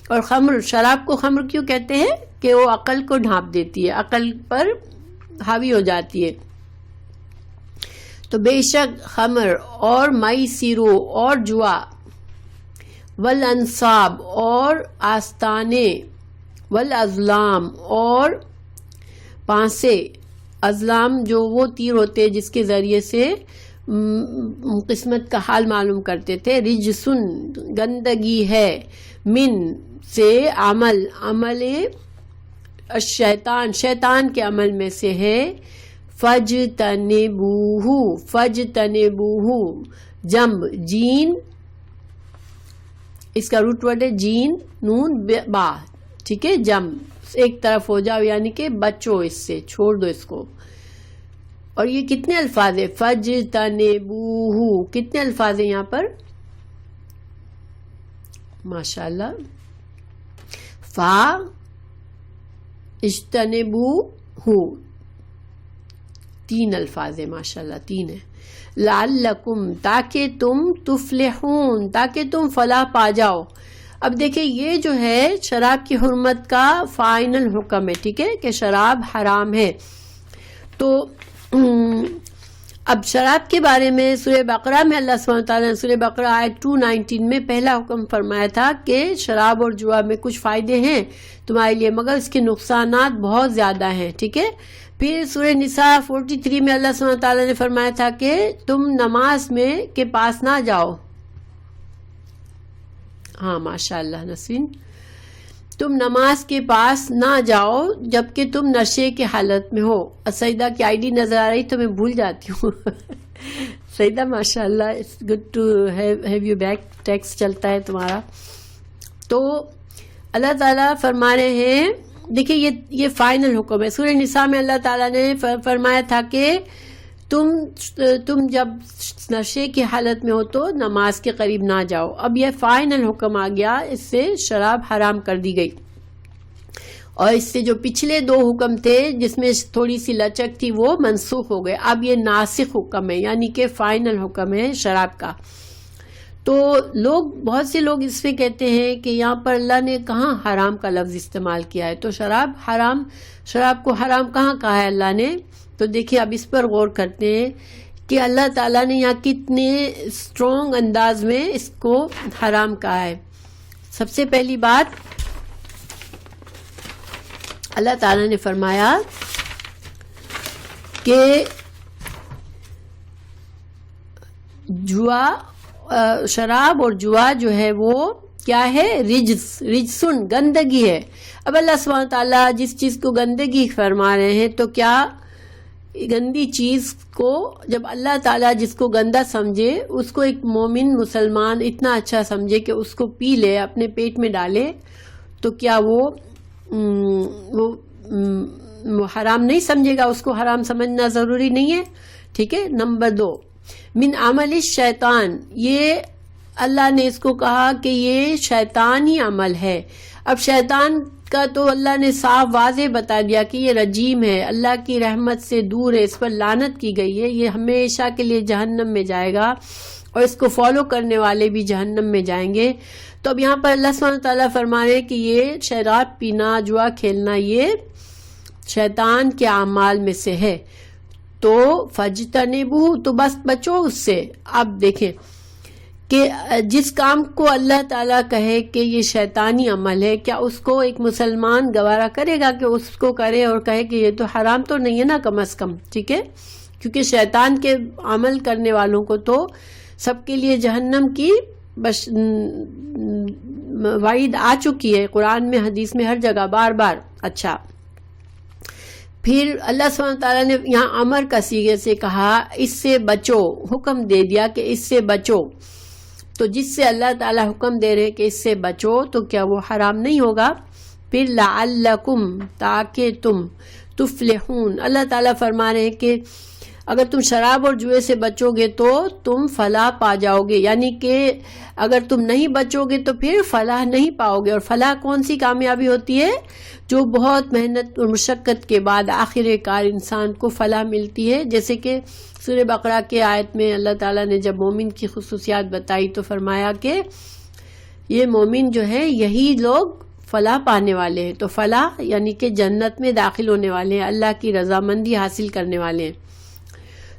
اور خمر, شراب کو خمر کیوں کہتے ہیں کہ وہ عقل کو ڈھانپ دیتی ہے, عقل پر حاوی ہو جاتی ہے. تو بے شک خمر اور میسرو اور جوا, والانصاب اور آستانے, والازلام اور پانسے, ازلام جو وہ تیر ہوتے جس کے ذریعے سے قسمت کا حال معلوم کرتے تھے. رجسن گندگی ہے، من سے عمل الشیطان شیطان کے عمل میں سے ہے. فجتنبوہ جنب جین، اس کا روٹ ورڈ ہے جین نون با، ٹھیک ہے، جنب ایک طرف ہو جاؤ یعنی کہ بچو، اس سے چھوڑ دو اس کو. اور یہ کتنے الفاظ ہیں؟ فجتنبوہ کتنے الفاظ ہیں یہاں پر؟ ماشاءاللہ. فا اجتنبوہ 3 الفاظ ہیں، ماشاءاللہ 3 ہیں. لعلکم تاکہ تم، تفلحون تاکہ تم فلاح پا جاؤ. اب دیکھیں یہ جو ہے شراب کی حرمت کا فائنل حکم ہے، ٹھیک ہے، کہ شراب حرام ہے. تو اب شراب کے بارے میں سورہ بقرہ میں اللہ سبحانہ وتعالیٰ نے سورہ بقرہ آیت 219 میں پہلا حکم فرمایا تھا کہ شراب اور جوا میں کچھ فائدے ہیں تمہارے لیے مگر اس کے نقصانات بہت زیادہ ہیں، ٹھیک ہے. پھر سورہ نساء 43 میں اللہ سبحانہ وتعالیٰ نے فرمایا تھا کہ تم نماز میں کے پاس نہ جاؤ. ہاں ماشاءاللہ نسرین، تم نماز کے پاس نہ جاؤ جبکہ تم نشے کی حالت میں ہو. سیدہ کی آئی ڈی نظر آ رہی تو میں بھول جاتی ہوں. سیدہ ماشاءاللہ، it's good to have you back, text چلتا ہے تمہارا. تو اللہ تعالیٰ فرما رہے ہیں، دیکھیں یہ فائنل حکم ہے. سورہ نساء میں اللہ تعالیٰ نے فرمایا تھا کہ تم جب نشے کی حالت میں ہو تو نماز کے قریب نہ جاؤ. اب یہ فائنل حکم آ گیا، اس سے شراب حرام کر دی گئی. اور اس سے جو پچھلے 2 حکم تھے جس میں تھوڑی سی لچک تھی وہ منسوخ ہو گئے. اب یہ ناسخ حکم ہے، یعنی کہ فائنل حکم ہے شراب کا. تو بہت سے لوگ اس میں کہتے ہیں کہ یہاں پر اللہ نے کہاں حرام کا لفظ استعمال کیا ہے، تو شراب کو حرام کہاں کہا ہے اللہ نے. تو دیکھیے اب اس پر غور کرتے ہیں کہ اللہ تعالیٰ نے یہاں کتنے اسٹرانگ انداز میں اس کو حرام کہا ہے. سب سے پہلی بات اللہ تعالیٰ نے فرمایا کہ شراب اور جوا جو ہے وہ کیا ہے؟ رجسن گندگی ہے. اب اللہ سبحانہ تعالیٰ جس چیز کو گندگی فرما رہے ہیں تو کیا گندی چیز کو جب اللہ تعالیٰ جس کو گندا سمجھے اس کو ایک مومن مسلمان اتنا اچھا سمجھے کہ اس کو پی لے، اپنے پیٹ میں ڈالے، تو کیا وہ حرام نہیں سمجھے گا؟ اس کو حرام سمجھنا ضروری نہیں ہے، ٹھیک ہے. نمبر 2 من عمل الشیطان، یہ اللہ نے اس کو کہا کہ یہ شیطانی عمل ہے. اب شیطان کا تو اللہ نے صاف واضح بتا دیا کہ یہ رجیم ہے، اللہ کی رحمت سے دور ہے، اس پر لعنت کی گئی ہے، یہ ہمیشہ کے لیے جہنم میں جائے گا اور اس کو فالو کرنے والے بھی جہنم میں جائیں گے. تو اب یہاں پر اللہ سبحانہ تعالیٰ فرما رہے کہ یہ شراب پینا، جوا کھیلنا یہ شیطان کے اعمال میں سے ہے. تو فجتنبوہ، تو بس بچو اس سے. اب دیکھیں کہ جس کام کو اللہ تعالیٰ کہے کہ یہ شیطانی عمل ہے، کیا اس کو ایک مسلمان گوارا کرے گا کہ اس کو کرے اور کہے کہ یہ تو حرام تو نہیں ہے نا کم از کم، ٹھیک ہے. کیونکہ شیطان کے عمل کرنے والوں کو تو سب کے لیے جہنم کی وعید آ چکی ہے قرآن میں، حدیث میں، ہر جگہ بار بار. اچھا، پھر اللہ سبحانہ تعالیٰ نے یہاں امر کا صیغے سے کہا اس سے بچو، حکم دے دیا کہ اس سے بچو. تو جس سے اللہ تعالیٰ حکم دے رہے کہ اس سے بچو تو کیا وہ حرام نہیں ہوگا؟ پھر لعلکم تاکہ تم، تفلحون، اللہ تعالیٰ فرما رہے ہیں کہ اگر تم شراب اور جوئے سے بچو گے تو تم فلاح پا جاؤ گے. یعنی کہ اگر تم نہیں بچو گے تو پھر فلاح نہیں پاؤ گے. اور فلاح کون سی کامیابی ہوتی ہے؟ جو بہت محنت اور مشقت کے بعد آخر کار انسان کو فلاح ملتی ہے. جیسے کہ سورہ بقرہ کے آیت میں اللہ تعالیٰ نے جب مومن کی خصوصیات بتائی تو فرمایا کہ یہ مومن جو ہے یہی لوگ فلاح پانے والے ہیں. تو فلاح یعنی کہ جنت میں داخل ہونے والے ہیں، اللہ کی رضامندی حاصل کرنے والے ہیں.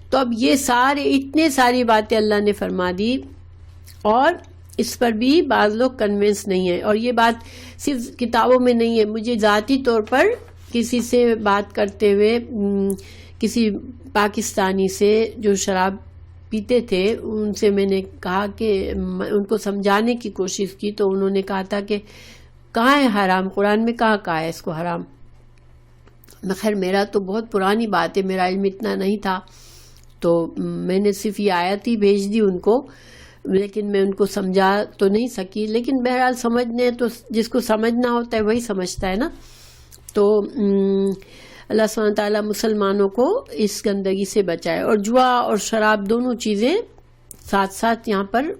تو اب یہ اتنے ساری باتیں اللہ نے فرما دی اور اس پر بھی بعض لوگ کنونس نہیں ہیں. اور یہ بات صرف کتابوں میں نہیں ہے، مجھے ذاتی طور پر کسی سے بات کرتے ہوئے کسی پاکستانی سے جو شراب پیتے تھے ان سے میں نے کہا کہ ان کو سمجھانے کی کوشش کی، تو انہوں نے کہا تھا کہ کہاں ہے حرام، قرآن میں کہا ہے اس کو حرام. خیر میرا تو بہت پرانی بات ہے، میرا علم اتنا نہیں تھا، تو میں نے صرف یہ آیت ہی بھیج دی ان کو، لیکن میں ان کو سمجھا تو نہیں سکی. لیکن بہرحال سمجھنے تو جس کو سمجھنا ہوتا ہے وہی سمجھتا ہے نا. تو اللہ سبحانہ تعالیٰ مسلمانوں کو اس گندگی سے بچائے. اور جوا اور شراب دونوں چیزیں ساتھ ساتھ یہاں پر،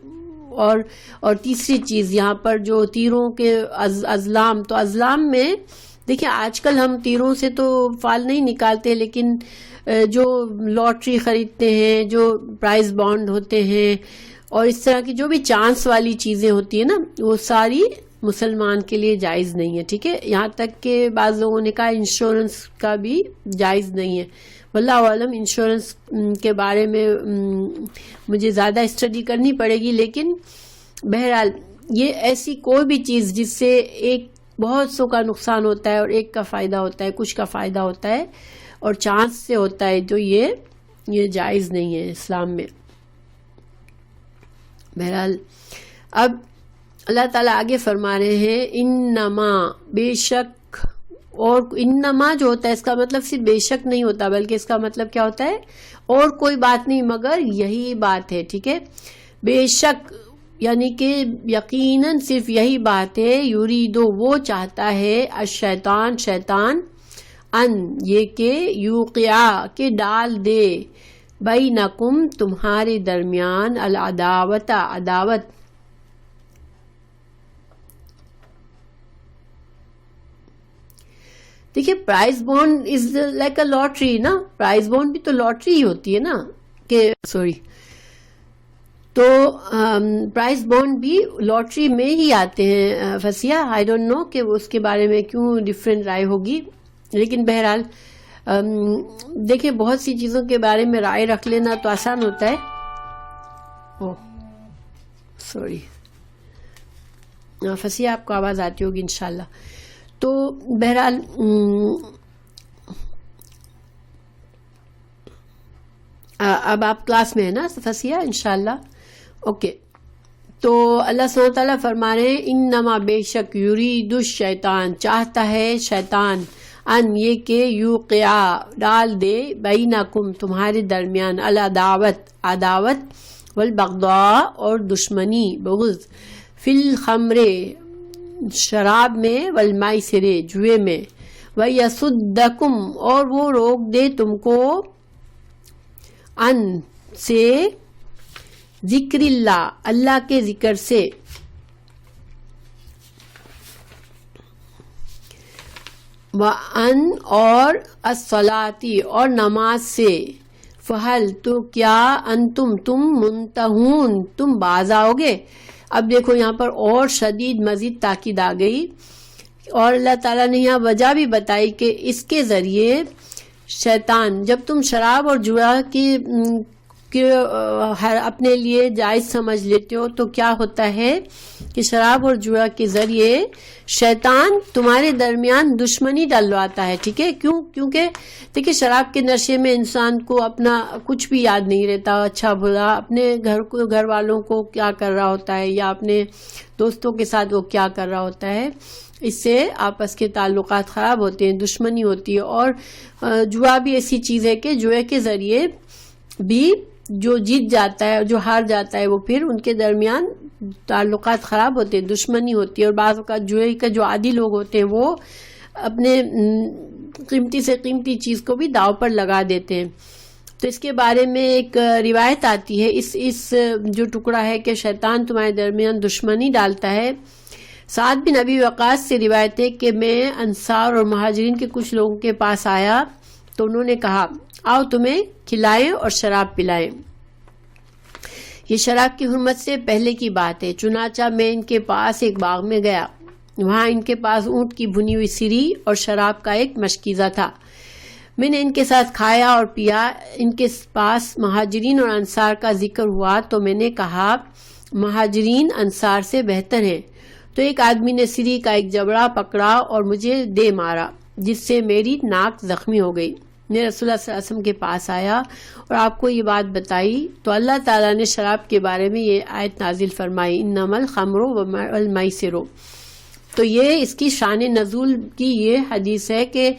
اور تیسری چیز یہاں پر جو تیروں کے ازلام، تو ازلام میں دیکھیں آج کل ہم تیروں سے تو فال نہیں نکالتے، لیکن جو لاٹری خریدتے ہیں، جو پرائز بانڈ ہوتے ہیں، اور اس طرح کی جو بھی چانس والی چیزیں ہوتی ہیں نا، وہ ساری مسلمان کے لیے جائز نہیں ہے. ٹھیک ہے، یہاں تک کہ بعض لوگوں نے کہا انشورنس کا بھی جائز نہیں ہے. واللہ عالم انشورنس کے بارے میں مجھے زیادہ اسٹڈی کرنی پڑے گی، لیکن بہرحال یہ ایسی کوئی بھی چیز جس سے ایک بہت سو کا نقصان ہوتا ہے اور ایک کا فائدہ ہوتا ہے، کچھ کا فائدہ ہوتا ہے اور چانس سے ہوتا ہے، جو یہ جائز نہیں ہے اسلام میں. بہرحال اب اللہ تعالیٰ آگے فرما رہے ہیں انما، بے شک. اور انما جو ہوتا ہے اس کا مطلب صرف بے شک نہیں ہوتا، بلکہ اس کا مطلب کیا ہوتا ہے، اور کوئی بات نہیں مگر یہی بات ہے. ٹھیک ہے، بے شک یعنی کہ یقیناً صرف یہی بات ہے. یریدو وہ چاہتا ہے، الشیطان شیطان، ان یہ کہ یوقع کہ ڈال دے، بینکم تمہارے درمیان، العداوت عداوت. دیکھیے prize bond is like a lottery نا، پرائز بانڈ بھی تو لاٹری ہی ہوتی ہے نا، کہ سوری تو پرائز بانڈ بھی لاٹری میں ہی آتے ہیں. فسیہ آئی ڈونٹ نو کہ اس کے بارے میں کیوں ڈفرینٹ رائے ہوگی، لیکن بہرحال دیکھیں بہت سی چیزوں کے بارے میں رائے رکھ لینا تو آسان ہوتا ہے. اوہ سوری فسیہ آپ کو آواز آتی ہوگی انشاءاللہ. تو بہرحال اب آپ کلاس میں ہیں نا فسیہ انشاءاللہ؟ اوکے. تو اللہ سبحانہ وتعالیٰ فرما رہے ہیں انما بے شک، یرید الشیطان چاہتا ہے شیطان، ان یہ کہ یوقع ڈال دے، بینکم تمہارے درمیان، العداوت عداوت، والبغضاء اور دشمنی بغض، فی الخمر شراب میں، والمیسر جوئے میں، ویصدکم اور وہ روک دے تم کو، ان سے ذکر اللہ اللہ کے ذکر سے، وَأَن اور الصلاتی اور نماز سے، فہل تو کیا، انتم تم منتہون تم باز آؤ گے. اب دیکھو یہاں پر اور شدید مزید تاکید آ گئی، اور اللہ تعالیٰ نے یہاں وجہ بھی بتائی کہ اس کے ذریعے شیطان، جب تم شراب اور جوا کی اپنے لیے جائز سمجھ لیتے ہو تو کیا ہوتا ہے کہ شراب اور جوا کے ذریعے شیطان تمہارے درمیان دشمنی ڈلواتا ہے. ٹھیک ہے، کیونکہ دیکھیں شراب کے نشے میں انسان کو اپنا کچھ بھی یاد نہیں رہتا، اچھا برا، اپنے گھر والوں کو کیا کر رہا ہوتا ہے یا اپنے دوستوں کے ساتھ وہ کیا کر رہا ہوتا ہے. اس سے آپس کے تعلقات خراب ہوتے ہیں، دشمنی ہوتی ہے. اور جوا بھی ایسی چیز ہے کہ جوئے کے ذریعے بھی جو جیت جاتا ہے اور جو ہار جاتا ہے وہ پھر ان کے درمیان تعلقات خراب ہوتے ہیں، دشمنی ہوتی ہے. اور بعض اوقات جوئے کا جو عادی لوگ ہوتے ہیں وہ اپنے قیمتی سے قیمتی چیز کو بھی داؤ پر لگا دیتے ہیں. تو اس کے بارے میں ایک روایت آتی ہے، اس جو ٹکڑا ہے کہ شیطان تمہارے درمیان دشمنی ڈالتا ہے. سعد بن ابی وقاص سے روایت ہے کہ میں انصار اور مہاجرین کے کچھ لوگوں کے پاس آیا تو انہوں نے کہا آؤ تمہیں کھلائیں اور شراب پلائیں. یہ شراب کی حرمت سے پہلے کی بات ہے. چنانچہ میں ان کے پاس ایک باغ میں گیا، وہاں ان کے پاس اونٹ کی بھنی ہوئی سری اور شراب کا ایک مشکیزہ تھا. میں نے ان کے ساتھ کھایا اور پیا. ان کے پاس مہاجرین اور انصار کا ذکر ہوا تو میں نے کہا مہاجرین انصار سے بہتر ہیں. تو ایک آدمی نے سری کا ایک جبڑا پکڑا اور مجھے دے مارا، جس سے میری ناک زخمی ہو گئی. نے رسول اللہ صلی اللہ علیہ وسلم کے پاس آیا اور آپ کو یہ بات بتائی تو اللہ تعالیٰ نے شراب کے بارے میں یہ آیت نازل فرمائی، انما الخمر والمیسر۔ تو یہ اس کی شان نزول کی یہ حدیث ہے کہ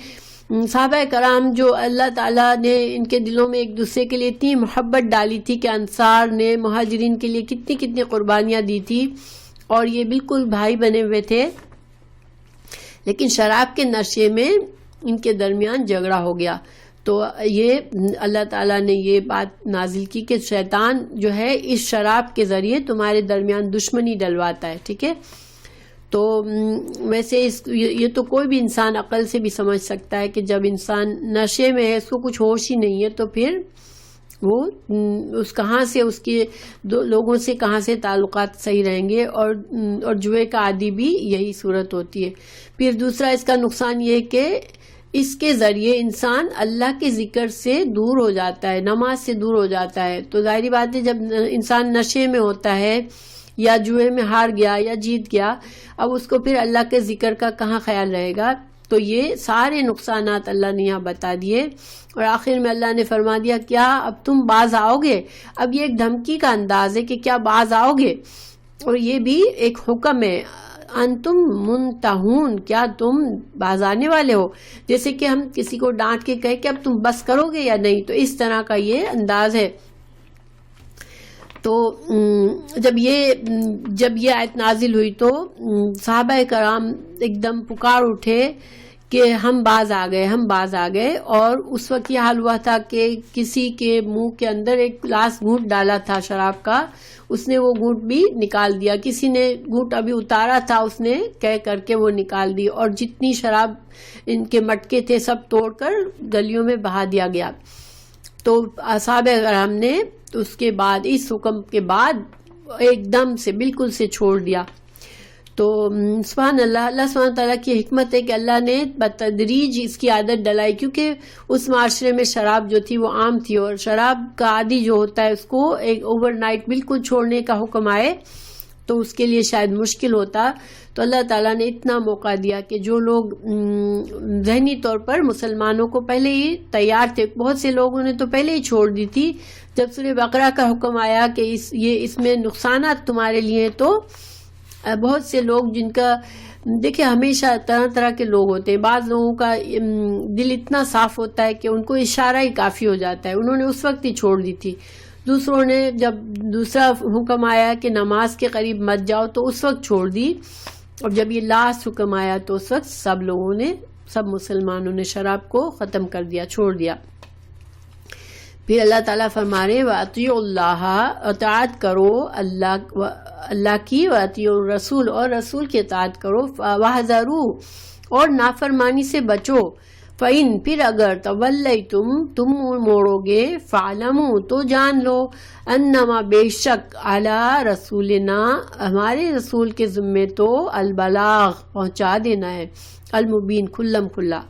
صحابہ کرام جو اللہ تعالیٰ نے ان کے دلوں میں ایک دوسرے کے لیے اتنی محبت ڈالی تھی کہ انصار نے مہاجرین کے لیے کتنی کتنی قربانیاں دی تھی اور یہ بالکل بھائی بنے ہوئے تھے، لیکن شراب کے نشے میں ان کے درمیان جھگڑا ہو گیا۔ تو یہ اللہ تعالیٰ نے یہ بات نازل کی کہ شیطان جو ہے اس شراب کے ذریعے تمہارے درمیان دشمنی ڈلواتا ہے، ٹھیک ہے۔ تو ویسے یہ تو کوئی بھی انسان عقل سے بھی سمجھ سکتا ہے کہ جب انسان نشے میں ہے، اس کو کچھ ہوش ہی نہیں ہے، تو پھر وہ کہاں سے اس کے لوگوں سے کہاں سے تعلقات صحیح رہیں گے، اور جوئے کا عادی بھی یہی صورت ہوتی ہے۔ پھر دوسرا اس کا نقصان یہ کہ اس کے ذریعے انسان اللہ کے ذکر سے دور ہو جاتا ہے، نماز سے دور ہو جاتا ہے۔ تو ظاہری بات ہے جب انسان نشے میں ہوتا ہے یا جوئے میں ہار گیا یا جیت گیا، اب اس کو پھر اللہ کے ذکر کا کہاں خیال رہے گا۔ تو یہ سارے نقصانات اللہ نے یہاں بتا دیے، اور آخر میں اللہ نے فرما دیا کیا اب تم باز آؤ گے۔ اب یہ ایک دھمکی کا انداز ہے کہ کیا باز آؤ گے، اور یہ بھی ایک حکم ہے، انتم منتہون، کیا تم باز آنے والے ہو، جیسے کہ ہم کسی کو ڈانٹ کے کہے کہ اب تم بس کرو گے یا نہیں، تو اس طرح کا یہ انداز ہے۔ تو جب یہ آیت نازل ہوئی تو صحابہ کرام ایک دم پکار اٹھے کہ ہم باز آ گئے، اور اس وقت یہ حال ہوا تھا کہ کسی کے منہ کے اندر ایک لاسٹ گھونٹ ڈالا تھا شراب کا، اس نے وہ گھونٹ بھی نکال دیا، کسی نے گھونٹ ابھی اتارا تھا، اس نے کہہ کر کے وہ نکال دی، اور جتنی شراب ان کے مٹکے تھے سب توڑ کر گلیوں میں بہا دیا گیا۔ تو صحابہ کرام نے اس کے بعد اس حکم کے بعد ایک دم سے بالکل سے چھوڑ دیا۔ تو سبحان اللہ، اللہ سبحانہ تعالیٰ کی حکمت ہے کہ اللہ نے بتدریج اس کی عادت ڈلائی، کیونکہ اس معاشرے میں شراب جو تھی وہ عام تھی، اور شراب کا عادی جو ہوتا ہے اس کو ایک اوور نائٹ بالکل چھوڑنے کا حکم آئے تو اس کے لیے شاید مشکل ہوتا۔ تو اللہ تعالیٰ نے اتنا موقع دیا کہ جو لوگ ذہنی طور پر مسلمانوں کو پہلے ہی تیار تھے، بہت سے لوگوں نے تو پہلے ہی چھوڑ دی تھی، جب سورہ بقرہ کا حکم آیا کہ اس میں نقصانات تمہارے لیے، تو بہت سے لوگ جن کا دیکھیں ہمیشہ طرح طرح کے لوگ ہوتے ہیں، بعض لوگوں کا دل اتنا صاف ہوتا ہے کہ ان کو اشارہ ہی کافی ہو جاتا ہے، انہوں نے اس وقت ہی چھوڑ دی تھی۔ دوسروں نے جب دوسرا حکم آیا کہ نماز کے قریب مت جاؤ تو اس وقت چھوڑ دی، اور جب یہ لاسٹ حکم آیا تو اس وقت سب مسلمانوں نے شراب کو ختم کر دیا، چھوڑ دیا۔ پھر اللہ تعالیٰ فرما رہے وَأَطِيعُوا اللَّهَ، اطاعت کرو اللہ کی، وَأَطِيعُوا الرَّسُولَ، اور رسول کی اطاعت کرو، وَاحْذَرُوا، اور نافرمانی سے بچو، فَإِن، پھر اگر تَوَلَّيْتُمْ، تم موڑو گے، فَاعْلَمُوا، تو جان لو، انما بے شک، علی رسولنا، ہمارے رسول کے ذمے تو البلاغ، پہنچا دینا ہے، المبین، کھلم کھلا۔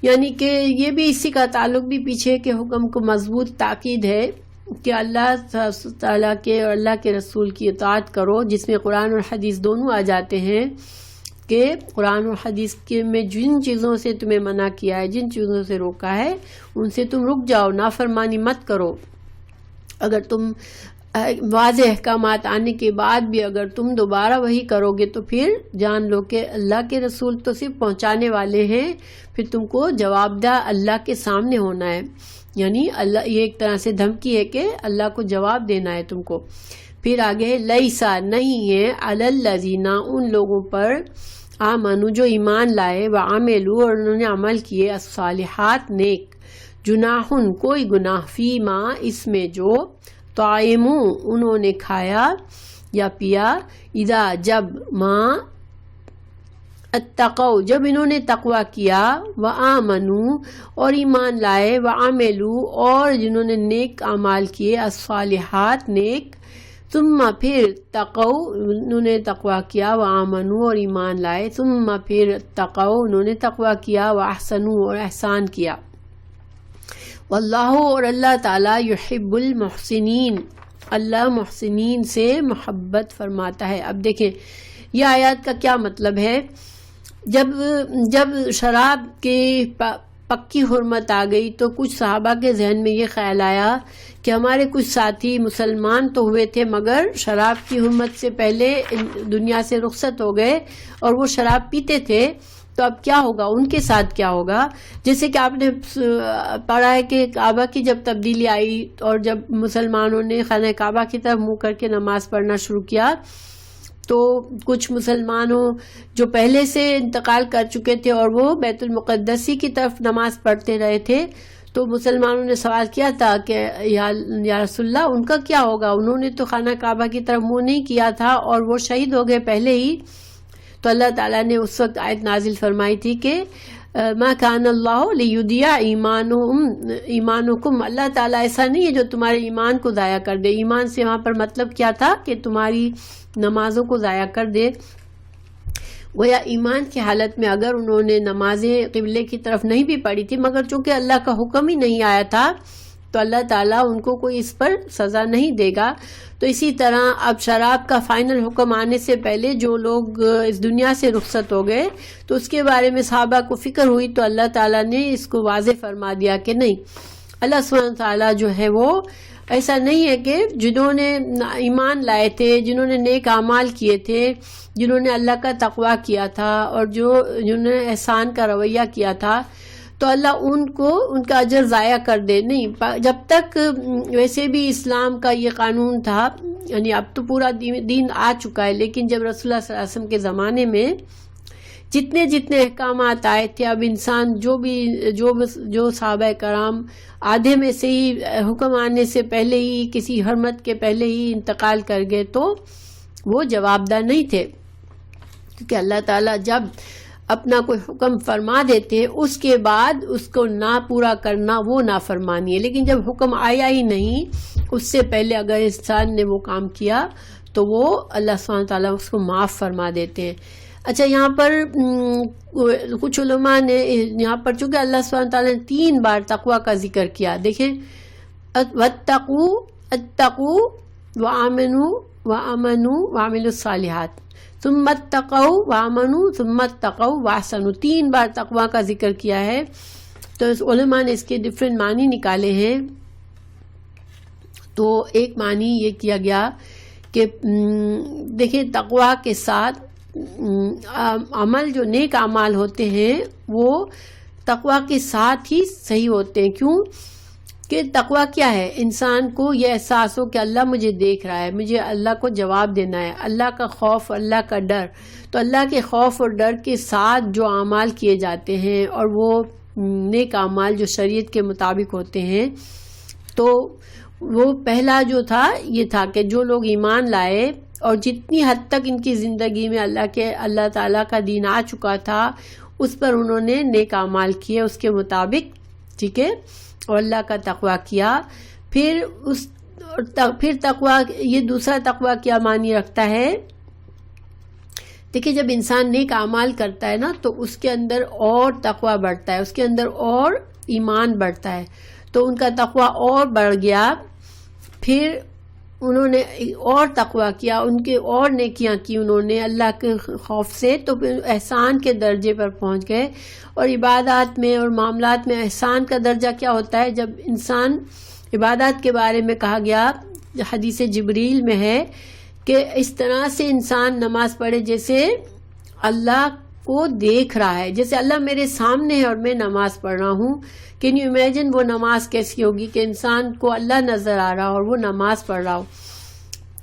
یعنی کہ یہ بھی اسی کا تعلق بھی پیچھے کے حکم کو مضبوط تاکید ہے کہ اللہ تعالیٰ کے اور اللہ کے رسول کی اطاعت کرو، جس میں قرآن اور حدیث دونوں آ جاتے ہیں، کہ قرآن اور حدیث کے میں جن چیزوں سے تمہیں منع کیا ہے، جن چیزوں سے روکا ہے، ان سے تم رک جاؤ، نافرمانی مت کرو۔ اگر تم واضح احکامات آنے کے بعد بھی اگر تم دوبارہ وہی کرو گے تو پھر جان لو کہ اللہ کے رسول تو صرف پہنچانے والے ہیں، پھر تم کو جواب دہ اللہ کے سامنے ہونا ہے، یعنی اللہ، یہ ایک طرح سے دھمکی ہے کہ اللہ کو جواب دینا ہے تم کو۔ پھر آگے لیسا، نہیں ہے، علی الذین، ان لوگوں پر، آمنو، جو ایمان لائے، وعملوا، اور انہوں نے عمل کیے، الصالحات، نیک، جناحن، کوئی گناہ، فیما، اس میں جو، طعموا، انہوں نے کھایا یا پیا، اذا، جب، ما، اتقوا، جب انہوں نے تقوی کیا، وآمنوا، اور ایمان لائے، وعملوا، اور جنہوں نے نیک اعمال کیے، الصالحات، نیک، ثم، پھر، تقوا، انہوں نے تقوی کیا، وآمنوا، اور ایمان لائے، ثم، پھر، تقوا، انہوں نے تقوی کیا، واحسنوا، اور احسان کیا۔ واللہ، اور اللہ تعالیٰ، یحب المحسنین، اللہ محسنین سے محبت فرماتا ہے۔ اب دیکھیں یہ آیات کا کیا مطلب ہے۔ جب شراب کے پکی حرمت آ گئی تو کچھ صحابہ کے ذہن میں یہ خیال آیا کہ ہمارے کچھ ساتھی مسلمان تو ہوئے تھے مگر شراب کی حرمت سے پہلے دنیا سے رخصت ہو گئے اور وہ شراب پیتے تھے، تو اب کیا ہوگا، ان کے ساتھ کیا ہوگا؟ جیسے کہ آپ نے پڑھا ہے کہ کعبہ کی جب تبدیلی آئی اور جب مسلمانوں نے خانہ کعبہ کی طرف منہ کر کے نماز پڑھنا شروع کیا تو کچھ مسلمانوں جو پہلے سے انتقال کر چکے تھے اور وہ بیت المقدسی کی طرف نماز پڑھتے رہے تھے، تو مسلمانوں نے سوال کیا تھا کہ یا رسول اللہ ان کا کیا ہوگا، انہوں نے تو خانہ کعبہ کی طرف منہ نہیں کیا تھا اور وہ شہید ہو گئے پہلے ہی۔ تو اللہ تعالیٰ نے اس وقت آیت نازل فرمائی تھی کہ ما کان اللہ لیضیع ایمانکم، اللہ تعالیٰ ایسا نہیں ہے جو تمہارے ایمان کو ضائع کر دے۔ ایمان سے وہاں پر مطلب کیا تھا کہ تمہاری نمازوں کو ضائع کر دے۔ گویا ایمان کی حالت میں اگر انہوں نے نمازیں قبلے کی طرف نہیں بھی پڑھی تھی مگر چونکہ اللہ کا حکم ہی نہیں آیا تھا تو اللہ تعالیٰ ان کو کوئی اس پر سزا نہیں دے گا۔ تو اسی طرح اب شراب کا فائنل حکم آنے سے پہلے جو لوگ اس دنیا سے رخصت ہو گئے تو اس کے بارے میں صحابہ کو فکر ہوئی تو اللہ تعالیٰ نے اس کو واضح فرما دیا کہ نہیں، اللہ سبحانہ تعالیٰ جو ہے وہ ایسا نہیں ہے کہ جنہوں نے ایمان لائے تھے، جنہوں نے نیک اعمال کیے تھے، جنہوں نے اللہ کا تقویٰ کیا تھا اور جنہوں نے احسان کا رویہ کیا تھا تو اللہ ان کو ان کا اجر ضائع کر دے نہیں۔ جب تک ویسے بھی اسلام کا یہ قانون تھا، یعنی اب تو پورا دین آ چکا ہے، لیکن جب رسول اللہ صلی اللہ علیہ وسلم کے زمانے میں جتنے احکامات آئے تھے، اب انسان جو صحابہ کرام آدھے میں سے ہی حکم آنے سے پہلے ہی کسی حرمت کے پہلے ہی انتقال کر گئے تو وہ جواب دہ نہیں تھے، کیونکہ اللہ تعالیٰ جب اپنا کوئی حکم فرما دیتے اس کے بعد اس کو نہ پورا کرنا وہ نافرمانی ہے، لیکن جب حکم آیا ہی نہیں اس سے پہلے اگر انسان نے وہ کام کیا تو وہ اللہ سبحانہ تعالیٰ اس کو معاف فرما دیتے ہیں۔ اچھا، یہاں پر کچھ علماء نے یہاں پر چونکہ اللہ سبحانہ تعالیٰ نے 3 بار تقوی کا ذکر کیا، دیکھیں واتقوا اتقوا وآمنوا وعملوا الصالحات ثم اتقوا وآمنوا ثم اتقوا واحسنوا، 3 بار تقوی کا ذکر کیا ہے۔ تو علماء نے اس کے ڈفرینٹ معنی نکالے ہیں۔ تو ایک معنی یہ کیا گیا کہ دیکھیں تقوی کے ساتھ عمل جو نیک اعمال ہوتے ہیں وہ تقوی کے ساتھ ہی صحیح ہوتے ہیں۔ کیوں کہ تقوی کیا ہے؟ انسان کو یہ احساس ہو کہ اللہ مجھے دیکھ رہا ہے، مجھے اللہ کو جواب دینا ہے، اللہ کا خوف، اللہ کا ڈر۔ تو اللہ کے خوف اور ڈر کے ساتھ جو اعمال کیے جاتے ہیں اور وہ نیک اعمال جو شریعت کے مطابق ہوتے ہیں، تو وہ پہلا جو تھا یہ تھا کہ جو لوگ ایمان لائے اور جتنی حد تک ان کی زندگی میں اللہ تعالیٰ کا دین آ چکا تھا اس پر انہوں نے نیک اعمال کیے اس کے مطابق، ٹھیک ہے، اور اللہ کا تقویٰ کیا۔ پھر تقویٰ، یہ دوسرا تقویٰ کیا معنی رکھتا ہے؟ دیکھیں جب انسان نیک اعمال کرتا ہے نا تو اس کے اندر اور تقویٰ بڑھتا ہے، اس کے اندر اور ایمان بڑھتا ہے، تو ان کا تقویٰ اور بڑھ گیا۔ پھر انہوں نے اور تقویٰ کیا، ان کے اور نیکیاں کی انہوں نے اللہ کے خوف سے، تو پھر احسان کے درجے پر پہنچ گئے۔ اور عبادات میں اور معاملات میں احسان کا درجہ کیا ہوتا ہے؟ جب انسان عبادات کے بارے میں کہا گیا، حدیث جبریل میں ہے کہ اس طرح سے انسان نماز پڑھے جیسے اللہ کو دیکھ رہا ہے، جیسے اللہ میرے سامنے ہے اور میں نماز پڑھ رہا ہوں۔ کین یو امیجن وہ نماز کیسی ہوگی کہ انسان کو اللہ نظر آ رہا اور وہ نماز پڑھ رہا ہو۔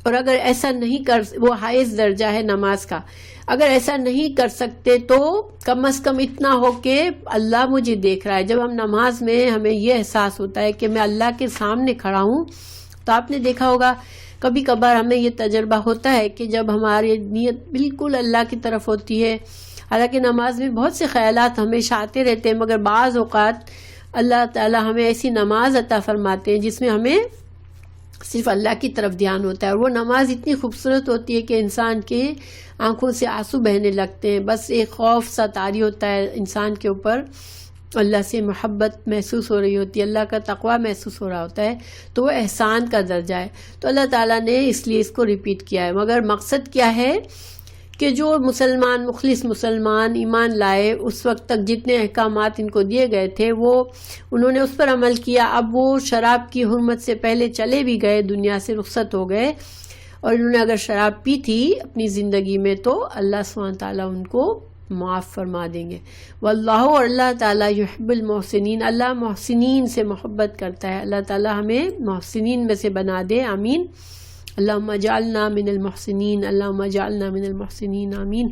اور اگر ایسا نہیں وہ ہائیسٹ درجہ ہے نماز کا، اگر ایسا نہیں کر سکتے تو کم از کم اتنا ہو کہ اللہ مجھے دیکھ رہا ہے۔ جب ہم نماز میں ہمیں یہ احساس ہوتا ہے کہ میں اللہ کے سامنے کھڑا ہوں، تو آپ نے دیکھا ہوگا کبھی کبھار ہمیں یہ تجربہ ہوتا ہے کہ جب ہماری نیت بالکل اللہ کی طرف ہوتی ہے، حالانکہ نماز میں بہت سے خیالات ہمیشہ آتے رہتے ہیں، مگر بعض اوقات اللہ تعالیٰ ہمیں ایسی نماز عطا فرماتے ہیں جس میں ہمیں صرف اللہ کی طرف دھیان ہوتا ہے، اور وہ نماز اتنی خوبصورت ہوتی ہے کہ انسان کے آنکھوں سے آنسو بہنے لگتے ہیں، بس ایک خوف سا طاری ہوتا ہے انسان کے اوپر، اللہ سے محبت محسوس ہو رہی ہوتی ہے، اللہ کا تقویٰ محسوس ہو رہا ہوتا ہے، تو وہ احسان کا درجہ ہے۔ تو اللہ تعالیٰ نے اس لیے اس کو ریپیٹ کیا ہے، مگر مقصد کیا ہے کہ جو مسلمان مخلص مسلمان ایمان لائے اس وقت تک جتنے احکامات ان کو دیے گئے تھے وہ انہوں نے اس پر عمل کیا. اب وہ شراب کی حرمت سے پہلے چلے بھی گئے, دنیا سے رخصت ہو گئے, اور انہوں نے اگر شراب پی تھی اپنی زندگی میں تو اللہ سبحانہ تعالیٰ ان کو معاف فرما دیں گے. واللہ, اور اللہ تعالیٰ یحب المحسنین, اللہ محسنین سے محبت کرتا ہے. اللہ تعالیٰ ہمیں محسنین میں سے بنا دے, آمین. اللہم اجعلنا من المحسنین, اللہم اجعلنا من المحسنین, آمین.